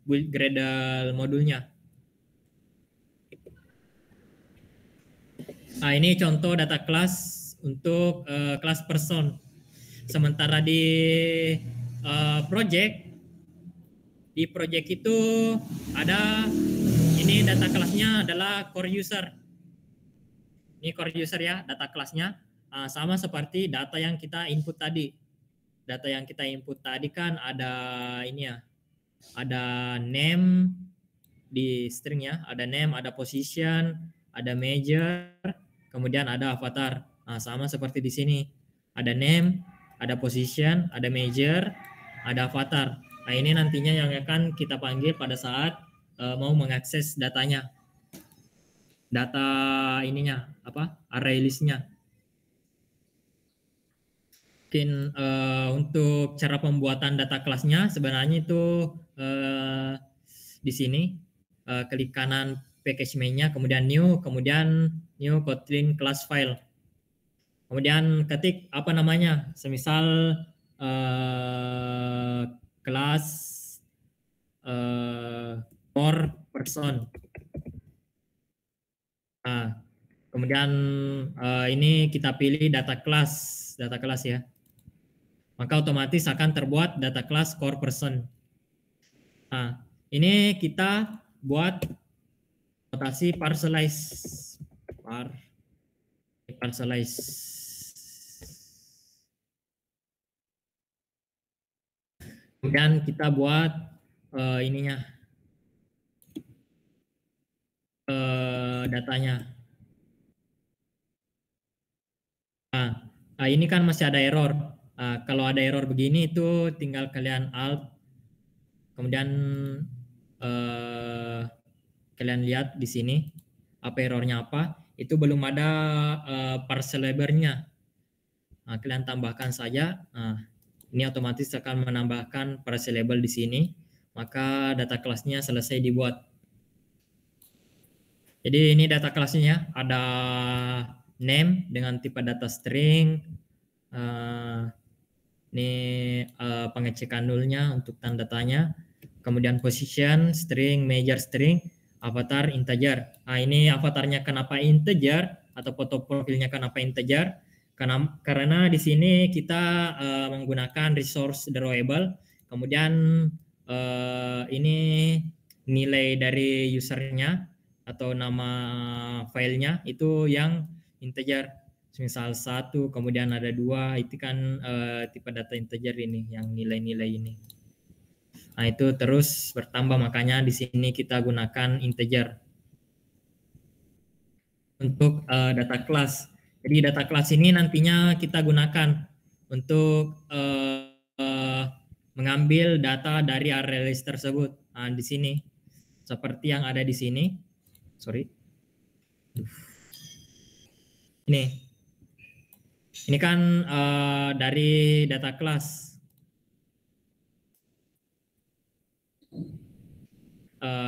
build Gradle modulnya. Ini contoh data class untuk kelas person. Sementara di project itu ada ini data kelasnya adalah core user. Ini core user ya, data kelasnya sama seperti data yang kita input tadi. Data yang kita input tadi kan ada ini ya, ada name di string ya, ada name, ada position, ada major, kemudian ada avatar. Sama seperti di sini. Ada name, ada position, ada major, ada avatar. Ini nantinya yang akan kita panggil pada saat mau mengakses datanya. Data ininya apa? Array list-nya. Mungkin untuk cara pembuatan data kelasnya sebenarnya itu di sini klik kanan package main-nya, kemudian new Kotlin class file. Kemudian ketik apa namanya, semisal kelas core person. Kemudian ini kita pilih data class ya. Maka otomatis akan terbuat data class core person. Ini kita buat notasi parcelize. Kemudian kita buat ininya datanya. Ini kan masih ada error. Kalau ada error begini itu tinggal kalian alt, kemudian kalian lihat di sini apa errornya apa. Itu belum ada parcelizer-nya. Kalian tambahkan saja. Ini otomatis akan menambahkan parcelizer di sini. Maka data kelasnya selesai dibuat. Jadi ini data kelasnya, ada name dengan tipe data string. Ini pengecekan nulnya untuk tanda tanya. Kemudian position, string, major string, avatar integer. Ini avatarnya kenapa integer atau foto profilnya kenapa integer? Karena di sini kita menggunakan resource drawable. Kemudian ini nilai dari usernya atau nama filenya itu yang integer. Misal 1, kemudian ada 2, itu kan tipe data integer ini, yang nilai-nilai ini. Itu terus bertambah, makanya di sini kita gunakan integer untuk data class. Jadi data class ini nantinya kita gunakan untuk mengambil data dari array list tersebut. Nah, di sini seperti yang ada di sini. Sorry. Ini kan dari data kelas.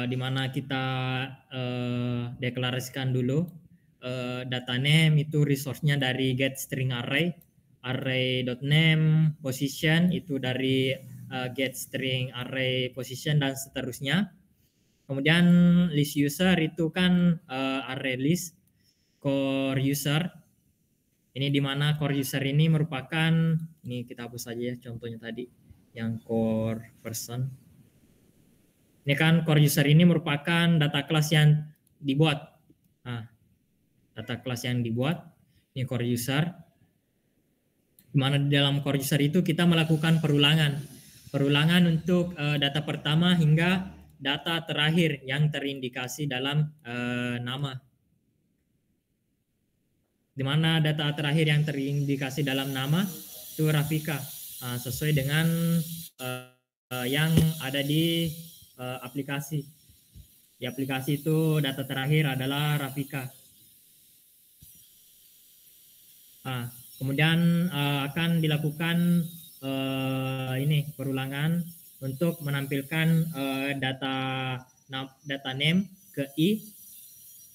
Di mana kita deklarasikan dulu data name itu resource-nya dari get string array.name position itu dari get string array position dan seterusnya. Kemudian list user itu kan array list core user. Ini di mana core user ini merupakan, ini kita hapus saja ya contohnya tadi yang core person. Ini kan core user ini merupakan data kelas yang dibuat. Nah, data kelas yang dibuat, ini core user. Di mana di dalam core user itu kita melakukan perulangan. Perulangan untuk data pertama hingga data terakhir yang terindikasi dalam nama. Di mana data terakhir yang terindikasi dalam nama itu Rafika, sesuai dengan yang ada di aplikasi. Di aplikasi itu data terakhir adalah Rafika. Kemudian akan dilakukan ini perulangan untuk menampilkan data name ke i.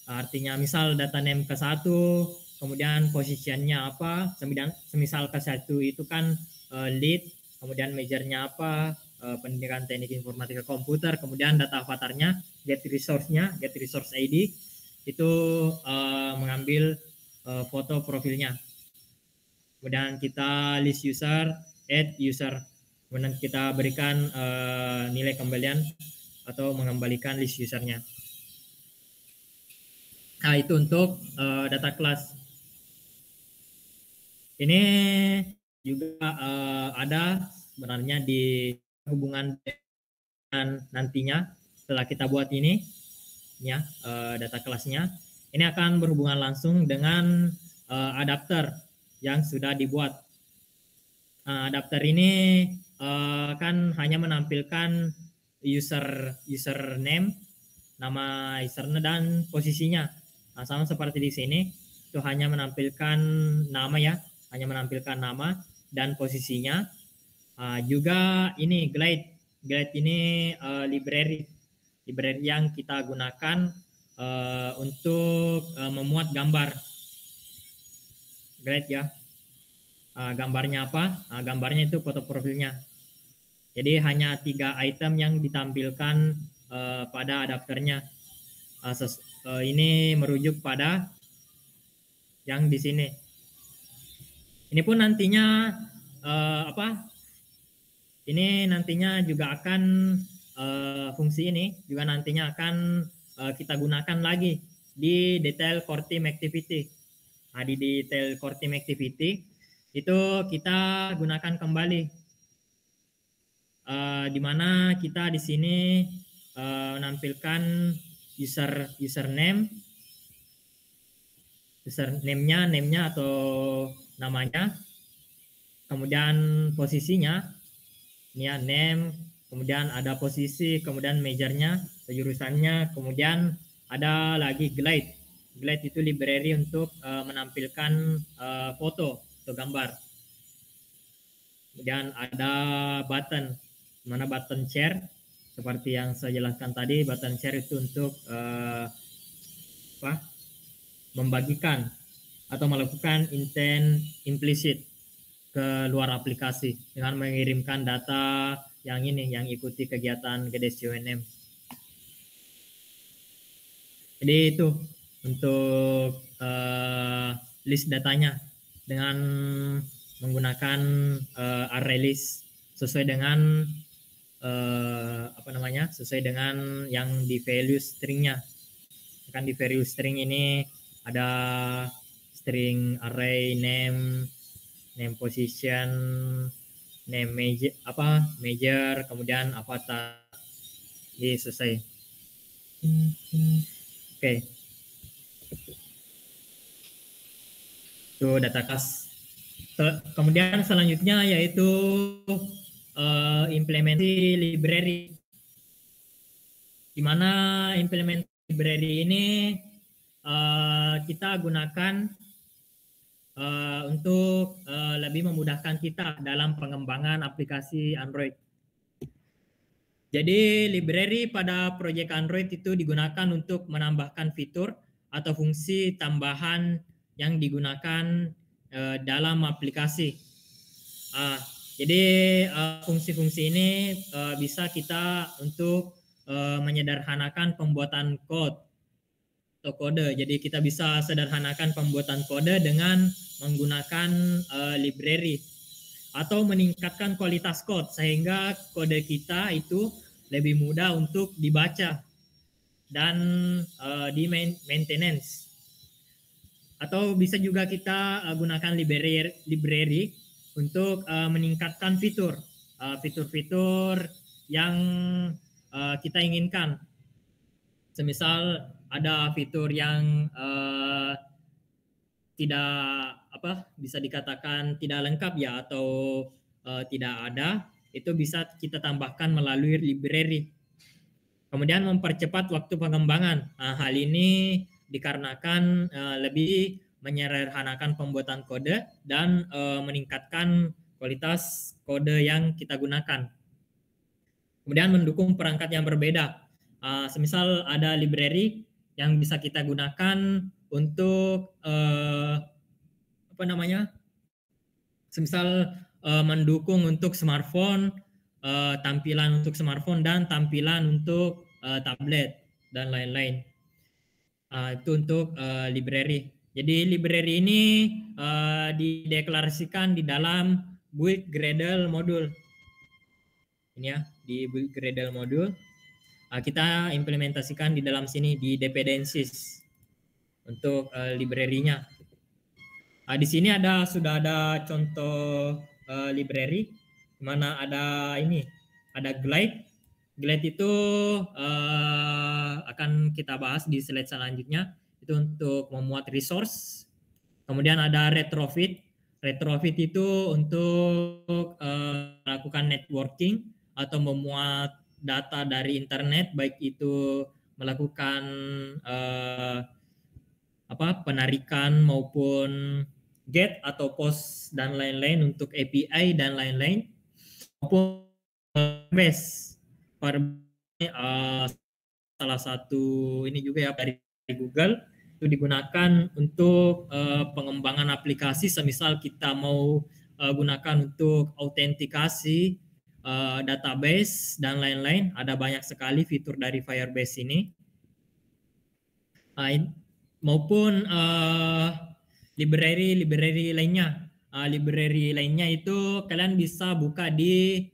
Artinya misal data name ke 1, kemudian positionnya apa, semisal ke 1 itu kan lead, kemudian majornya apa, pendidikan teknik informatika komputer, kemudian data avatarnya, get resource-nya, get resource ID, itu mengambil foto profilnya. Kemudian kita list user, add user, kemudian kita berikan nilai kembalian atau mengembalikan list usernya. Nah, itu untuk data kelas. Ini juga ada sebenarnya di hubungan dengan nantinya setelah kita buat ini, ya data kelasnya. Ini akan berhubungan langsung dengan adapter yang sudah dibuat. Adapter ini kan hanya menampilkan username, nama username dan posisinya. Nah, sama seperti di sini, itu hanya menampilkan nama ya, hanya menampilkan nama dan posisinya. Juga ini Glide ini library yang kita gunakan untuk memuat gambar. Glide ya. Gambarnya apa? Gambarnya itu foto profilnya. Jadi hanya 3 item yang ditampilkan pada adapternya. Ini merujuk pada yang di sini. Ini pun nantinya ini nantinya juga akan fungsi ini juga nantinya akan kita gunakan lagi di detail core team activity. Di detail core team activity itu kita gunakan kembali, di mana kita di sini menampilkan name-nya atau namanya, kemudian posisinya, ini ya name, kemudian ada posisi, kemudian majornya, jurusannya, kemudian ada lagi Glide. Glide itu library untuk menampilkan foto atau gambar. Kemudian ada button, mana button share, seperti yang saya jelaskan tadi, button share itu untuk membagikan atau melakukan intent implicit ke luar aplikasi dengan mengirimkan data yang ikuti kegiatan GDS UNM. Jadi itu untuk list datanya dengan menggunakan array list sesuai dengan sesuai dengan yang di value stringnya. Kan di value string ini ada string array name position, name major, kemudian avatar. Jadi selesai. Oke. Itu data kelas. Kemudian selanjutnya yaitu implementasi library, di mana implementasi library ini kita gunakan untuk lebih memudahkan kita dalam pengembangan aplikasi Android. Jadi library pada proyek Android itu digunakan untuk menambahkan fitur atau fungsi tambahan yang digunakan dalam aplikasi. Jadi fungsi-fungsi ini bisa kita untuk menyederhanakan pembuatan atau kode. Jadi kita bisa sederhanakan pembuatan kode dengan menggunakan library, atau meningkatkan kualitas code sehingga kode kita itu lebih mudah untuk dibaca dan di maintenance. Atau bisa juga kita gunakan library untuk meningkatkan fitur-fitur yang kita inginkan. Semisal ada fitur yang tidak bisa dikatakan tidak lengkap ya, atau tidak ada, itu bisa kita tambahkan melalui library. Kemudian mempercepat waktu pengembangan. Hal ini dikarenakan lebih menyederhanakan pembuatan kode dan meningkatkan kualitas kode yang kita gunakan. Kemudian mendukung perangkat yang berbeda. Semisal ada library yang bisa kita gunakan untuk semisal mendukung untuk smartphone, tampilan untuk smartphone dan tampilan untuk tablet dan lain-lain. Itu untuk library. Jadi library ini dideklarasikan di dalam build Gradle module. Ini ya, di build Gradle module. Kita implementasikan di dalam sini di dependencies untuk library-nya. Di sini sudah ada contoh library, di mana ada Glide. Glide itu akan kita bahas di slide selanjutnya. Itu untuk memuat resource. Kemudian ada retrofit. Retrofit itu untuk melakukan networking atau memuat data dari internet, baik itu melakukan penarikan maupun get atau post dan lain-lain untuk API dan lain-lain, maupun Firebase. Salah satu ini juga ya dari Google, itu digunakan untuk pengembangan aplikasi. Semisal kita mau gunakan untuk autentikasi database dan lain-lain, ada banyak sekali fitur dari Firebase ini. Maupun library lainnya. Library lainnya itu kalian bisa buka di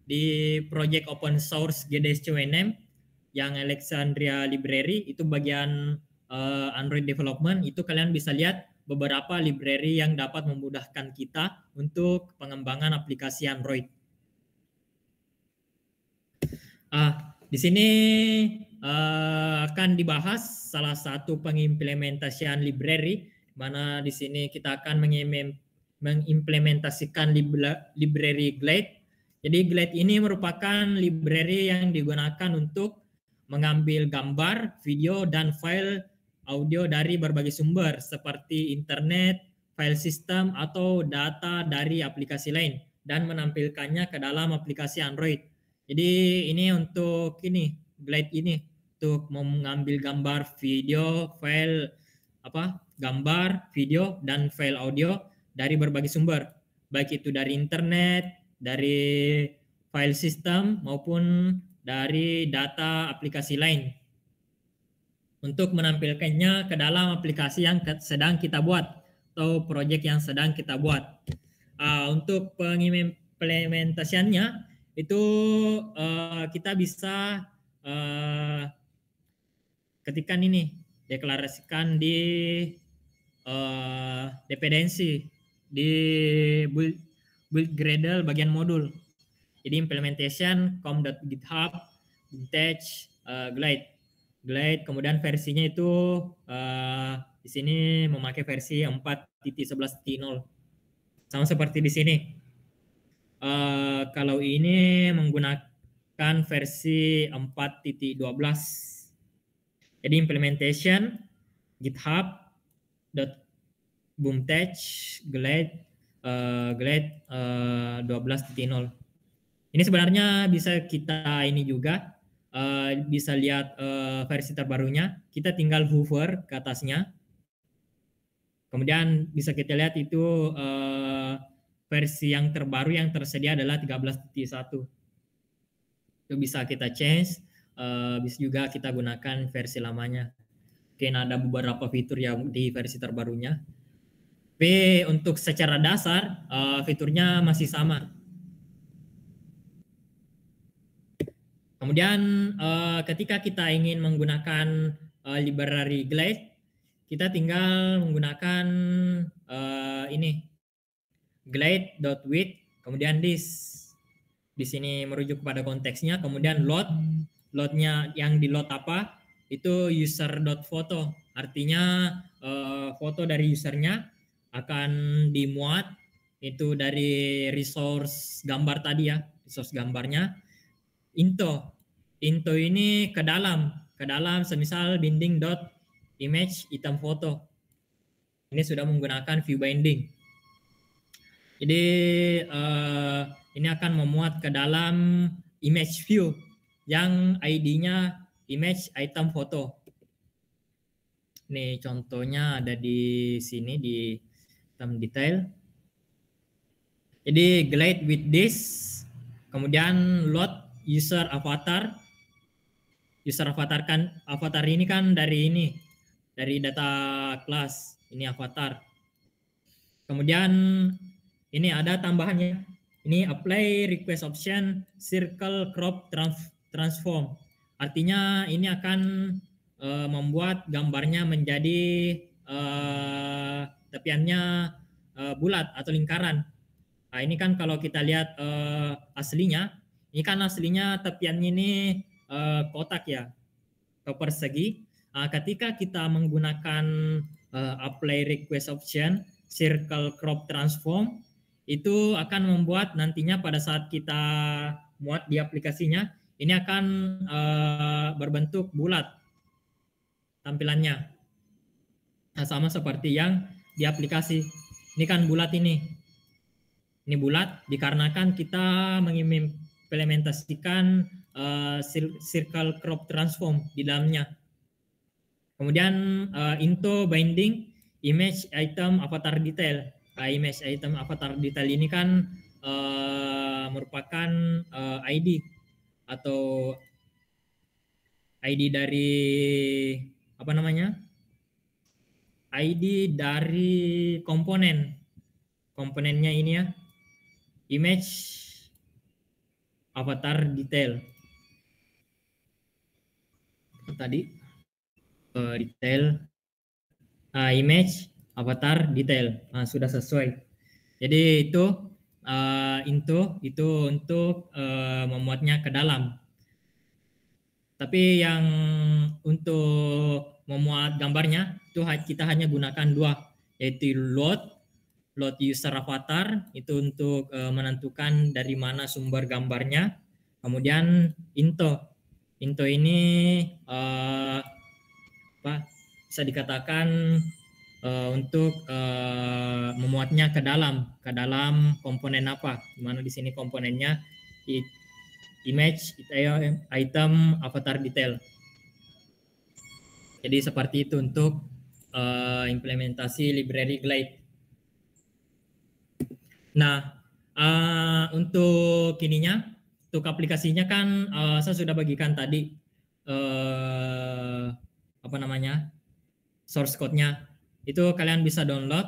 di project open source GDS-CONM yang Alexandria Library, itu bagian Android development. Itu kalian bisa lihat beberapa library yang dapat memudahkan kita untuk pengembangan aplikasi Android. Di sini akan dibahas salah satu pengimplementasian library, mana di sini kita akan mengimplementasikan library Glide. Jadi Glide ini merupakan library yang digunakan untuk mengambil gambar, video, dan file audio dari berbagai sumber seperti internet, file system, atau data dari aplikasi lain dan menampilkannya ke dalam aplikasi Android. Jadi ini untuk Glide ini untuk mengambil gambar, video, file gambar, video, dan file audio dari berbagai sumber, baik itu dari internet, dari file system, maupun dari data aplikasi lain, untuk menampilkannya ke dalam aplikasi yang sedang kita buat atau proyek yang sedang kita buat. Untuk pengimplementasiannya itu kita bisa ketikkan deklarasikan di dependensi di build Gradle bagian modul. Jadi implementation com.github vintage Glide, kemudian versinya itu di sini memakai versi 4.11.0, sama seperti di sini. kalau ini menggunakan versi 4.12. Jadi implementation github.boomtech glade 12.0. Ini sebenarnya bisa kita ini juga bisa lihat versi terbarunya. Kita tinggal hover ke atasnya. Kemudian bisa kita lihat itu versi yang terbaru yang tersedia adalah 13.1. Itu bisa kita change, bisa juga kita gunakan versi lamanya. Mungkin ada beberapa fitur yang di versi terbarunya. Tapi untuk secara dasar fiturnya masih sama. Kemudian ketika kita ingin menggunakan library Glade, kita tinggal menggunakan ini glade.with, kemudian this. Di sini merujuk kepada konteksnya, kemudian loadnya yang di load apa? Itu user.photo, artinya foto dari usernya akan dimuat itu dari resource gambar tadi ya, resource gambarnya into ini ke dalam semisal binding.image item foto. Ini sudah menggunakan view binding. Jadi ini akan memuat ke dalam image view yang ID-nya image item foto. Nih contohnya ada di sini di item detail. Jadi glide with this, kemudian load user avatar. User avatar ini kan dari data class, ini avatar. Kemudian ini ada tambahannya. Ini apply request option circle crop transform. Artinya ini akan membuat gambarnya menjadi tepiannya bulat atau lingkaran. Nah, ini kan kalau kita lihat aslinya, ini kan aslinya tepiannya ini kotak ya, atau persegi. Ketika kita menggunakan apply request option circle crop transform, itu akan membuat nantinya pada saat kita muat di aplikasinya, ini akan berbentuk bulat tampilannya. Nah, sama seperti yang di aplikasi. Ini kan bulat ini. Ini bulat dikarenakan kita mengimplementasikan circle crop transform di dalamnya. Kemudian into binding image item avatar detail. Image item avatar detail ini kan merupakan ID atau ID dari apa namanya? ID dari komponennya ini ya, image avatar detail tadi detail image avatar detail. Sudah sesuai. Jadi itu untuk memuatnya ke dalam. Tapi yang untuk memuat gambarnya itu kita hanya gunakan dua, yaitu load user avatar itu untuk menentukan dari mana sumber gambarnya. Kemudian into ini bisa dikatakan untuk memuatnya ke dalam komponen apa, dimana di sini komponennya image item avatar detail. Jadi seperti itu untuk implementasi library Glade. Nah, untuk untuk aplikasinya kan saya sudah bagikan tadi source code-nya. Itu kalian bisa download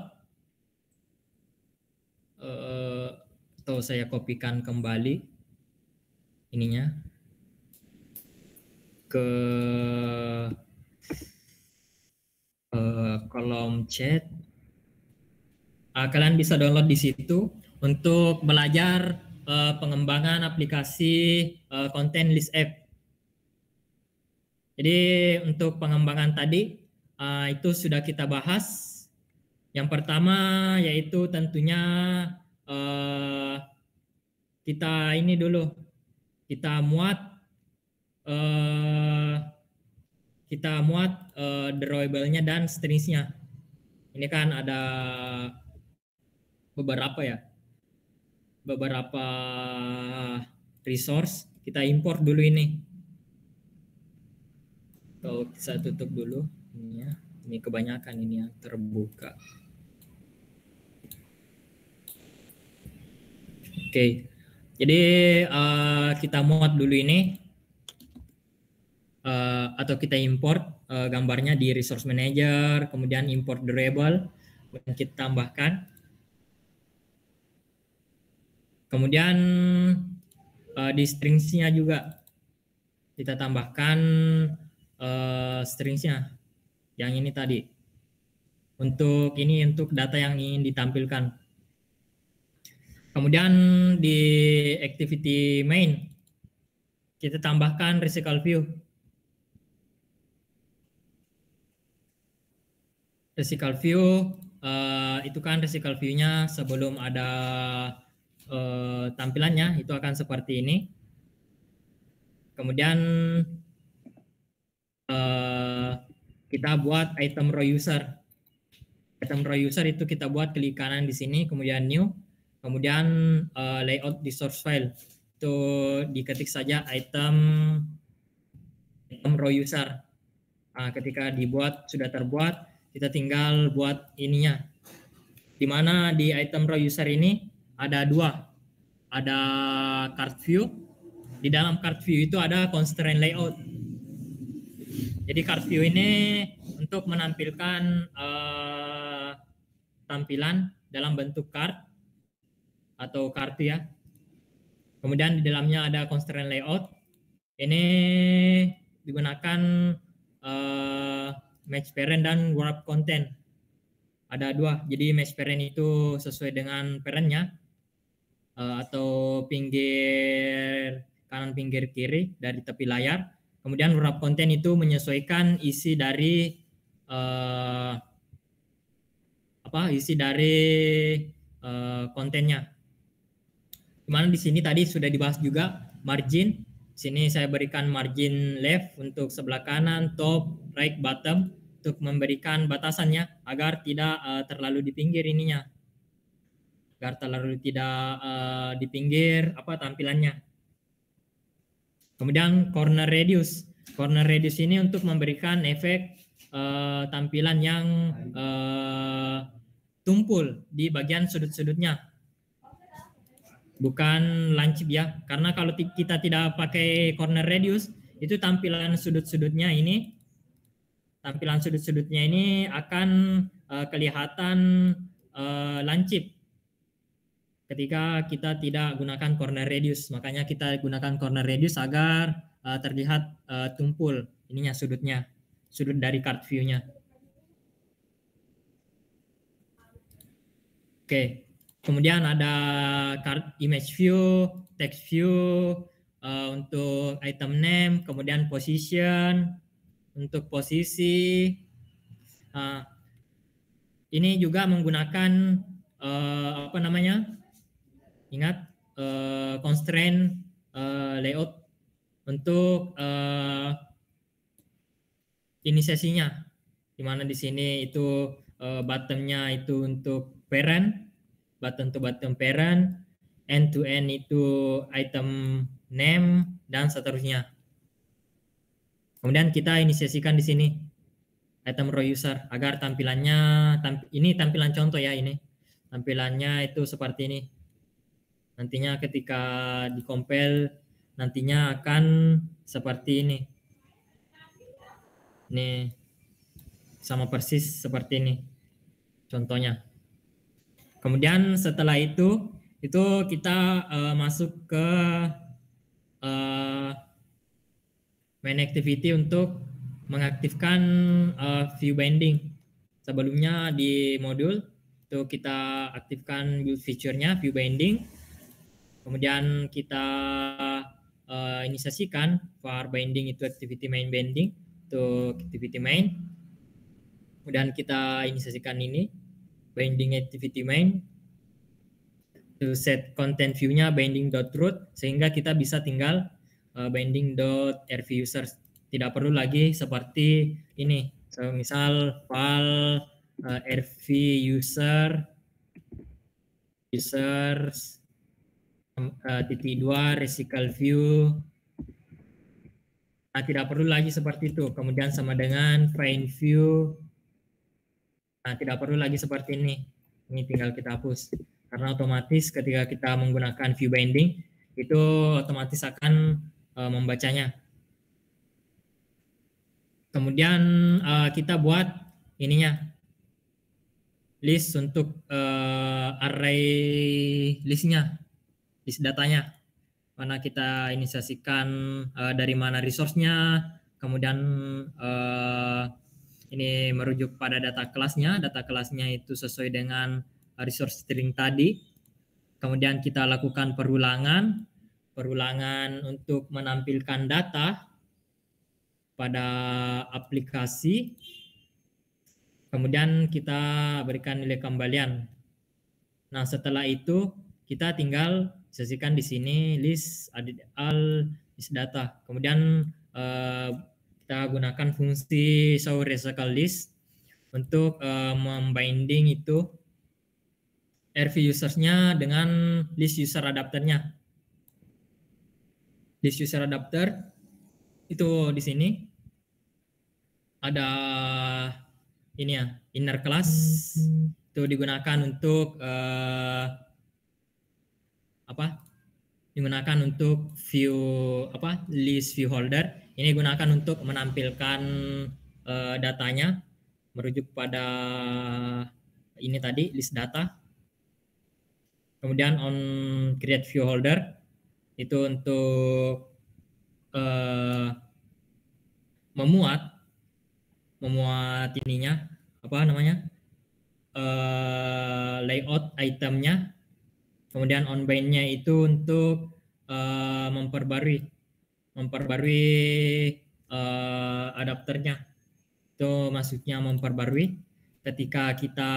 atau saya kopikan kembali ininya ke kolom chat. Kalian bisa download di situ untuk belajar pengembangan aplikasi content list app. Jadi untuk pengembangan tadi itu sudah kita bahas. Yang pertama yaitu tentunya kita ini dulu, kita muat drawable-nya dan strings-nya. Ini kan ada beberapa resource. Kita import dulu ini. Kalau saya tutup dulu ini ya. Ini kebanyakan ini yang terbuka. Oke. Jadi kita muat dulu ini atau kita import gambarnya di resource manager, kemudian import drawable, dan kita tambahkan. Kemudian di stringsnya juga kita tambahkan stringsnya yang ini tadi untuk data yang ingin ditampilkan. Kemudian di activity main kita tambahkan recycle view. Recycle view itu kan recycle view-nya sebelum ada tampilannya itu akan seperti ini. Kemudian kita buat item row user. Item row user itu kita buat klik kanan di sini, kemudian new, kemudian layout di source file. Itu diketik saja item row user. Nah, ketika sudah terbuat, kita tinggal buat ininya. Di mana di item row user ini ada dua. Ada card view. Di dalam card view itu ada constraint layout. Jadi card view ini untuk menampilkan tampilan dalam bentuk card atau kartu ya. Kemudian di dalamnya ada constraint layout. Ini digunakan match parent dan wrap content. Ada dua. Jadi match parent itu sesuai dengan parentnya atau pinggir kanan, pinggir kiri dari tepi layar. Kemudian wrap content itu menyesuaikan isi dari kontennya. Dimana di sini tadi sudah dibahas juga margin. Sini saya berikan margin left untuk sebelah kanan, top, right, bottom untuk memberikan batasannya agar tidak terlalu di pinggir ininya. Agar terlalu tidak di pinggir tampilannya. Kemudian corner radius. Corner radius ini untuk memberikan efek tampilan yang tumpul di bagian sudut-sudutnya. Bukan lancip ya. Karena kalau kita tidak pakai corner radius, itu tampilan sudut-sudutnya ini akan kelihatan lancip ketika kita tidak gunakan corner radius. Makanya kita gunakan corner radius agar terlihat tumpul ininya sudut dari card view-nya. Oke. Kemudian ada card image view, text view untuk item name, kemudian position untuk posisi. Ini juga menggunakan Ingat constraint layout untuk inisiasinya. Di mana di sini itu buttonnya itu untuk parent, button to button parent, end to end itu item name dan seterusnya. Kemudian kita inisiasikan di sini item row user agar tampilannya ini tampilan contoh ya ini. Tampilannya itu seperti ini. Nantinya ketika dikompil nantinya akan seperti ini. Ini sama persis seperti ini contohnya. Kemudian setelah itu kita masuk ke main activity untuk mengaktifkan view binding. Sebelumnya di modul itu kita aktifkan build feature-nya view binding. Kemudian kita inisiasikan var binding itu activity main binding untuk activity main. Kemudian kita inisiasikan ini binding activity main. to set content view-nya binding.root, sehingga kita bisa tinggal binding.rvusers. Tidak perlu lagi seperti ini. So, misal file rv users titik 2 resical view. Nah, tidak perlu lagi seperti itu. Kemudian sama dengan find view. Nah, tidak perlu lagi seperti ini. Ini tinggal kita hapus. Karena otomatis ketika kita menggunakan view binding, itu otomatis akan membacanya. Kemudian kita buat ininya, list untuk array listnya, list datanya. Mana kita inisiasikan dari mana resource-nya, kemudian ini merujuk pada data kelasnya itu sesuai dengan resource string tadi. Kemudian kita lakukan perulangan untuk menampilkan data pada aplikasi. Kemudian kita berikan nilai kembalian. Nah, setelah itu kita tinggal sisihkan di sini list list data. Kemudian kita gunakan fungsi show recycle list untuk membinding itu rv users-nya dengan list user adapternya. List user adapter itu di sini ada ini ya, inner class itu digunakan untuk digunakan untuk view list view holder. Ini gunakan untuk menampilkan datanya merujuk pada ini tadi list data. Kemudian on create view holder itu untuk memuat ininya layout itemnya. Kemudian on bind-nya itu untuk memperbarui adapternya. Itu maksudnya memperbarui ketika kita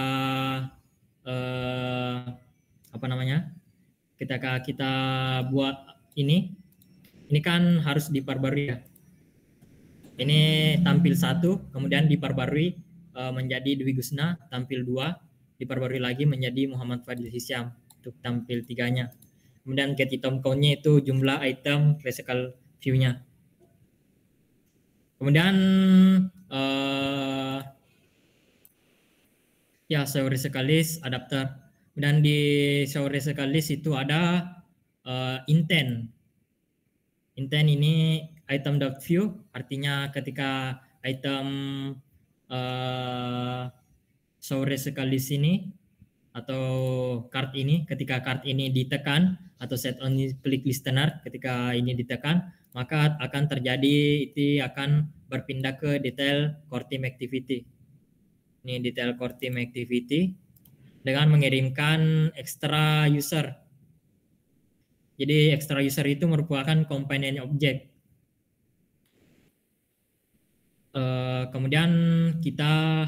ketika kita buat ini kan harus diperbarui ya. Ini tampil 1, kemudian diperbarui menjadi Dwi Gusna, tampil 2, diperbarui lagi menjadi Muhammad Fadil Hisyam untuk tampil 3-nya. Kemudian get item count-nya itu jumlah item classical view-nya. Kemudian ya show recycle list adapter. Dan di show recycle list itu ada intent. Intent ini item.view, artinya ketika item show recycle list ini atau card ini, ketika card ini ditekan atau set only click listener, ketika ini ditekan maka akan terjadi itu akan berpindah ke detail core team activity. Ini detail core team activity dengan mengirimkan extra user. Jadi extra user itu merupakan komponen objek. Kemudian kita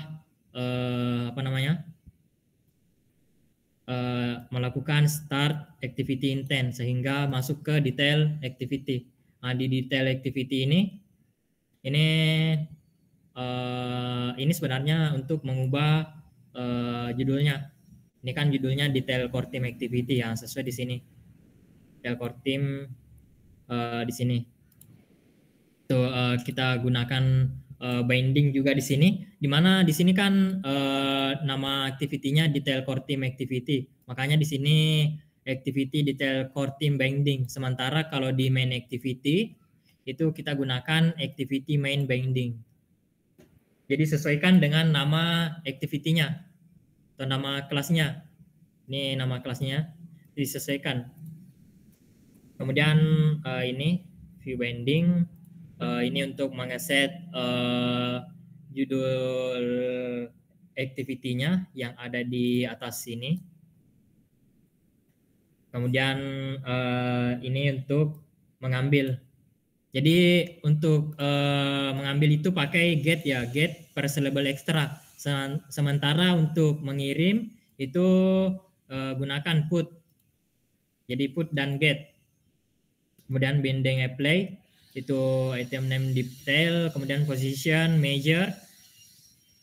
melakukan start activity intent sehingga masuk ke detail activity. Nah, di detail activity ini sebenarnya untuk mengubah judulnya. Ini kan judulnya detail core team activity yang sesuai di sini. Detail core team di sini. Itu kita gunakan binding juga di sini, di mana di sini kan nama activity-nya detail core team activity. Makanya di sini activity detail core team binding. Sementara kalau di main activity itu kita gunakan activity main binding. Jadi sesuaikan dengan nama activity-nya atau nama kelasnya. Ini nama kelasnya disesuaikan. Kemudian ini view binding. Ini untuk mengeset judul activity-nya yang ada di atas sini. Kemudian ini untuk mengambil. Jadi untuk mengambil itu pakai get ya, get per syllable extra. Sementara untuk mengirim itu gunakan put. jadi put dan get. Kemudian binding apply itu item name detail, kemudian position, measure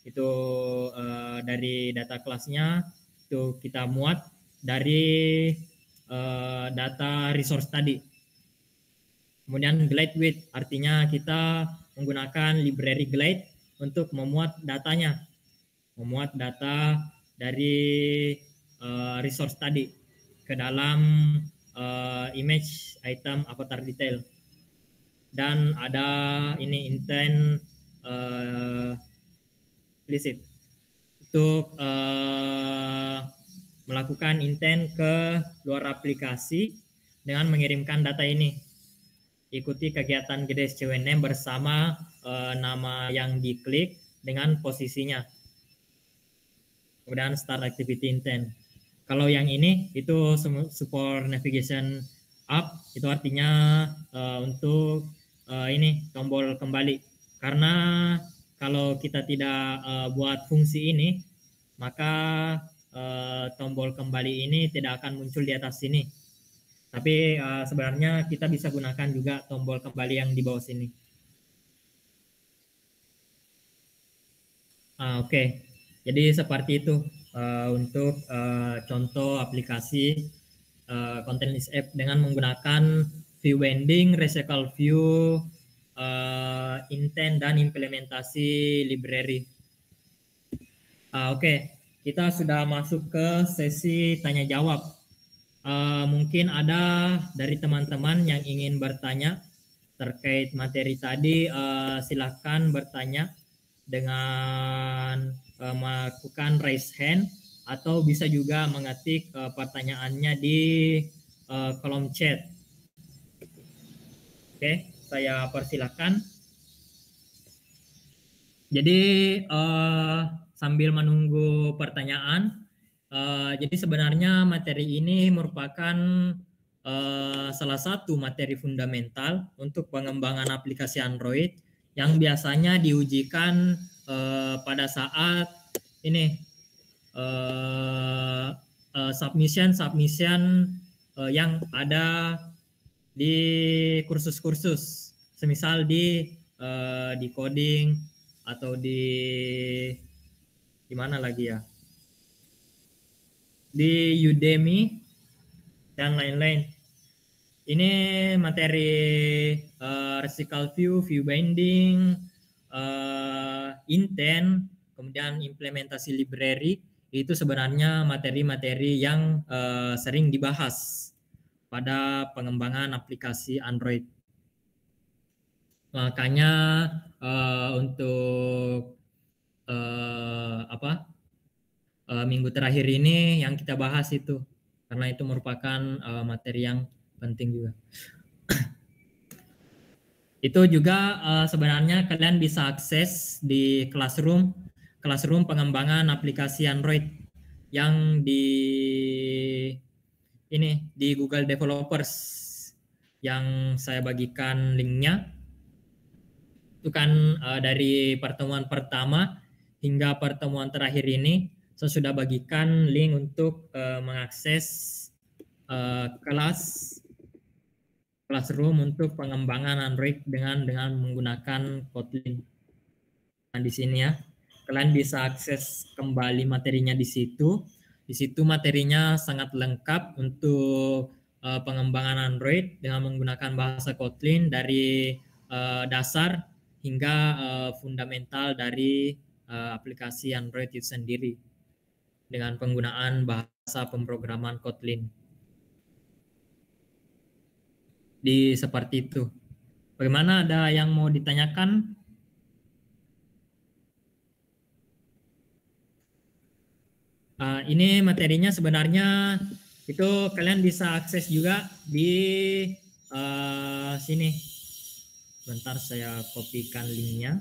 itu dari data kelasnya itu kita muat dari data resource tadi. Kemudian glide with artinya kita menggunakan library glide untuk memuat datanya, memuat data dari resource tadi ke dalam image item avatar detail. Dan ada ini intent implicit untuk melakukan intent ke luar aplikasi dengan mengirimkan data ini. Ikuti kegiatan GDS CWNM bersama nama yang diklik dengan posisinya. Kemudian start activity intent. Kalau yang ini itu support navigation up, itu artinya untuk ini tombol kembali. Karena kalau kita tidak buat fungsi ini, maka tombol kembali ini tidak akan muncul di atas sini. Tapi sebenarnya kita bisa gunakan juga tombol kembali yang di bawah sini. Oke. Jadi seperti itu untuk contoh aplikasi content list app dengan menggunakan view binding, recycle view, intent dan implementasi library. Oke. Kita sudah masuk ke sesi tanya jawab. Mungkin ada dari teman-teman yang ingin bertanya terkait materi tadi, silahkan bertanya dengan melakukan raise hand atau bisa juga mengetik pertanyaannya di kolom chat. Oke, saya persilahkan. Jadi sambil menunggu pertanyaan, jadi sebenarnya materi ini merupakan salah satu materi fundamental untuk pengembangan aplikasi Android yang biasanya diujikan pada saat ini submission yang ada di kursus-kursus, semisal di coding atau di mana lagi ya, di Udemy dan lain-lain. Ini materi recycle view, view binding, intent, kemudian implementasi library, itu sebenarnya materi-materi yang sering dibahas pada pengembangan aplikasi Android. Makanya untuk minggu terakhir ini yang kita bahas itu, karena itu merupakan materi yang penting juga. Itu juga sebenarnya kalian bisa akses di Classroom pengembangan aplikasi Android yang di Google Developers yang saya bagikan linknya. Itu kan dari pertemuan pertama hingga pertemuan terakhir ini saya sudah bagikan link untuk mengakses Classroom untuk pengembangan Android dengan menggunakan Kotlin. Nah, di sini ya, kalian bisa akses kembali materinya di situ. Di situ materinya sangat lengkap untuk pengembangan Android dengan menggunakan bahasa Kotlin dari dasar hingga fundamental dari aplikasi Android itu sendiri dengan penggunaan bahasa pemrograman Kotlin. Di seperti itu. Bagaimana, ada yang mau ditanyakan? Ini materinya sebenarnya itu kalian bisa akses juga di sini. Bentar saya kopikan linknya.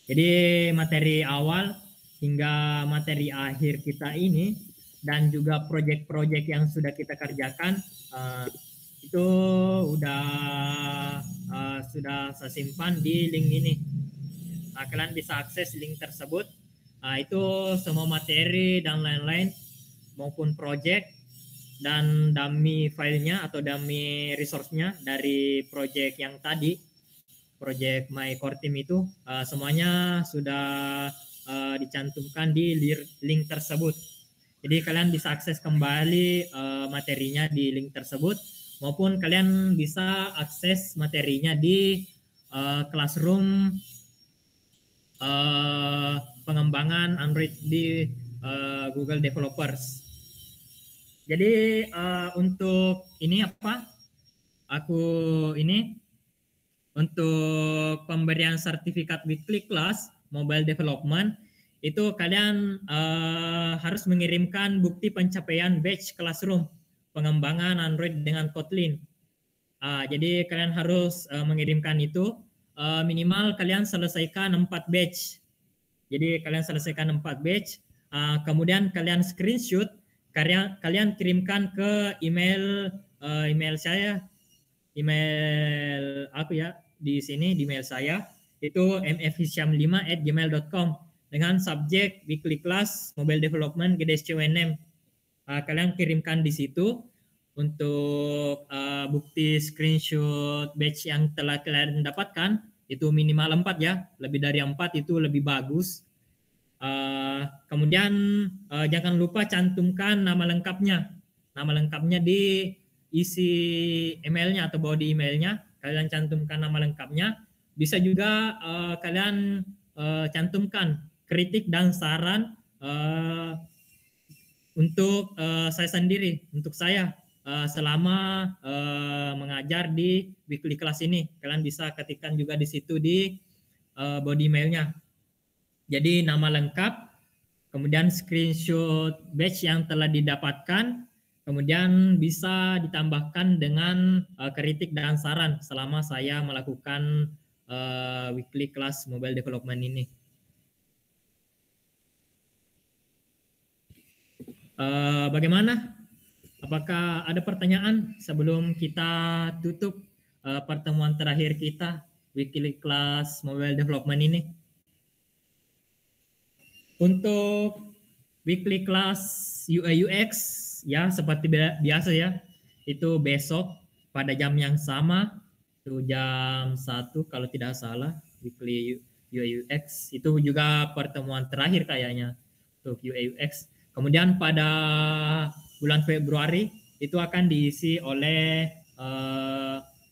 Jadi materi awal hingga materi akhir kita ini dan juga proyek-proyek yang sudah kita kerjakan itu sudah saya simpan di link ini. Nah, kalian bisa akses link tersebut. Itu semua materi dan lain-lain maupun proyek dan dummy filenya atau dummy resource-nya dari project yang tadi, project My Core Team itu semuanya sudah dicantumkan di link tersebut. Jadi kalian bisa akses kembali materinya di link tersebut, maupun kalian bisa akses materinya di Classroom pengembangan Android di Google Developers. Jadi untuk ini apa? Aku ini untuk pemberian sertifikat weekly class mobile development itu kalian harus mengirimkan bukti pencapaian batch classroom pengembangan Android dengan Kotlin. Jadi kalian harus mengirimkan itu minimal kalian selesaikan 4 batch. Jadi kalian selesaikan 4 batch, kemudian kalian screenshot, kalian kirimkan ke email saya, email aku ya di sini, di email saya itu mfhisham5@gmail.com dengan subjek weekly class mobile development GDSCWNM. Kalian kirimkan di situ untuk bukti screenshot batch yang telah kalian dapatkan itu minimal 4 ya, lebih dari 4 itu lebih bagus. Kemudian jangan lupa cantumkan nama lengkapnya. Nama lengkapnya di isi emailnya atau body emailnya, kalian cantumkan nama lengkapnya. Bisa juga kalian cantumkan kritik dan saran untuk saya sendiri, untuk saya selama mengajar di weekly class ini. Kalian bisa ketikkan juga di situ di body emailnya. Jadi nama lengkap, kemudian screenshot batch yang telah didapatkan, kemudian bisa ditambahkan dengan kritik dan saran selama saya melakukan weekly class mobile development ini. Bagaimana? Apakah ada pertanyaan sebelum kita tutup pertemuan terakhir kita weekly class mobile development ini? Untuk weekly class UI UX ya seperti biasa ya, itu besok pada jam yang sama, itu jam 1 kalau tidak salah, weekly UI UX itu juga pertemuan terakhir kayaknya untuk UI UX. Kemudian pada bulan Februari itu akan diisi oleh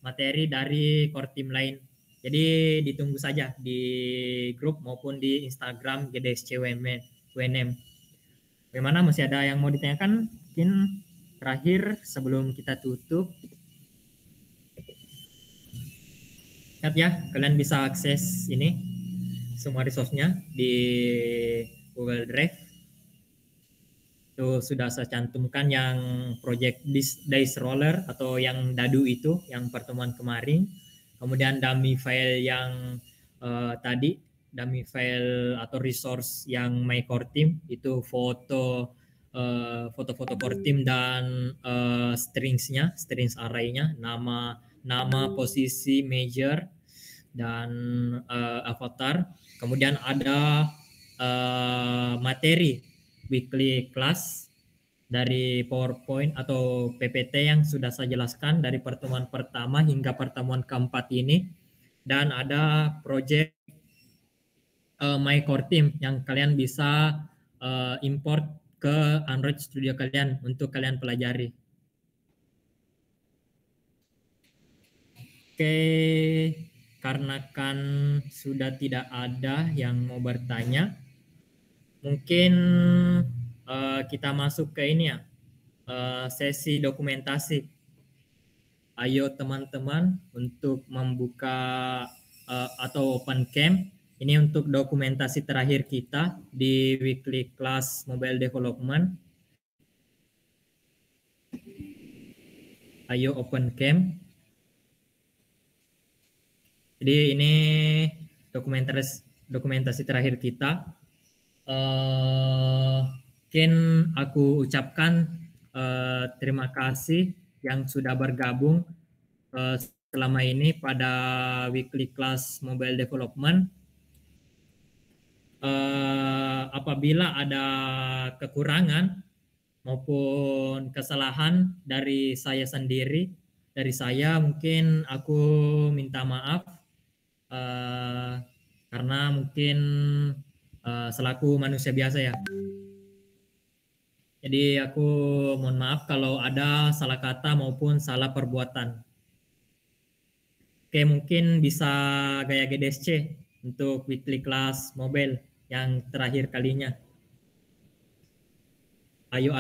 materi dari core team lain. Jadi ditunggu saja di grup maupun di Instagram GDSCWNM. Bagaimana, masih ada yang mau ditanyakan? Mungkin terakhir sebelum kita tutup. Ingat ya, kalian bisa akses ini semua resource-nya di Google Drive. Itu sudah saya cantumkan yang project Dice Roller atau yang dadu itu, yang pertemuan kemarin. Kemudian dummy file yang tadi, dummy file atau resource yang My Core Team itu foto-foto core team dan stringsnya, strings array-nya, nama posisi major dan avatar. Kemudian ada materi weekly class dari PowerPoint atau PPT yang sudah saya jelaskan dari pertemuan pertama hingga pertemuan keempat ini, dan ada project My Core Team yang kalian bisa import ke Android Studio kalian untuk kalian pelajari. Oke, karena kan sudah tidak ada yang mau bertanya, mungkin kita masuk ke ini ya, sesi dokumentasi. Ayo teman-teman untuk membuka atau open cam. Ini untuk dokumentasi terakhir kita di weekly class mobile development. Ayo open cam. Jadi ini dokumentasi terakhir kita. Mungkin aku ucapkan terima kasih yang sudah bergabung selama ini pada weekly class mobile development. Apabila ada kekurangan maupun kesalahan dari saya sendiri. Dari saya mungkin aku minta maaf karena mungkin selaku manusia biasa ya. Jadi aku mohon maaf kalau ada salah kata maupun salah perbuatan. Oke, mungkin bisa gaya GDSC untuk weekly class mobile yang terakhir kalinya. Ayo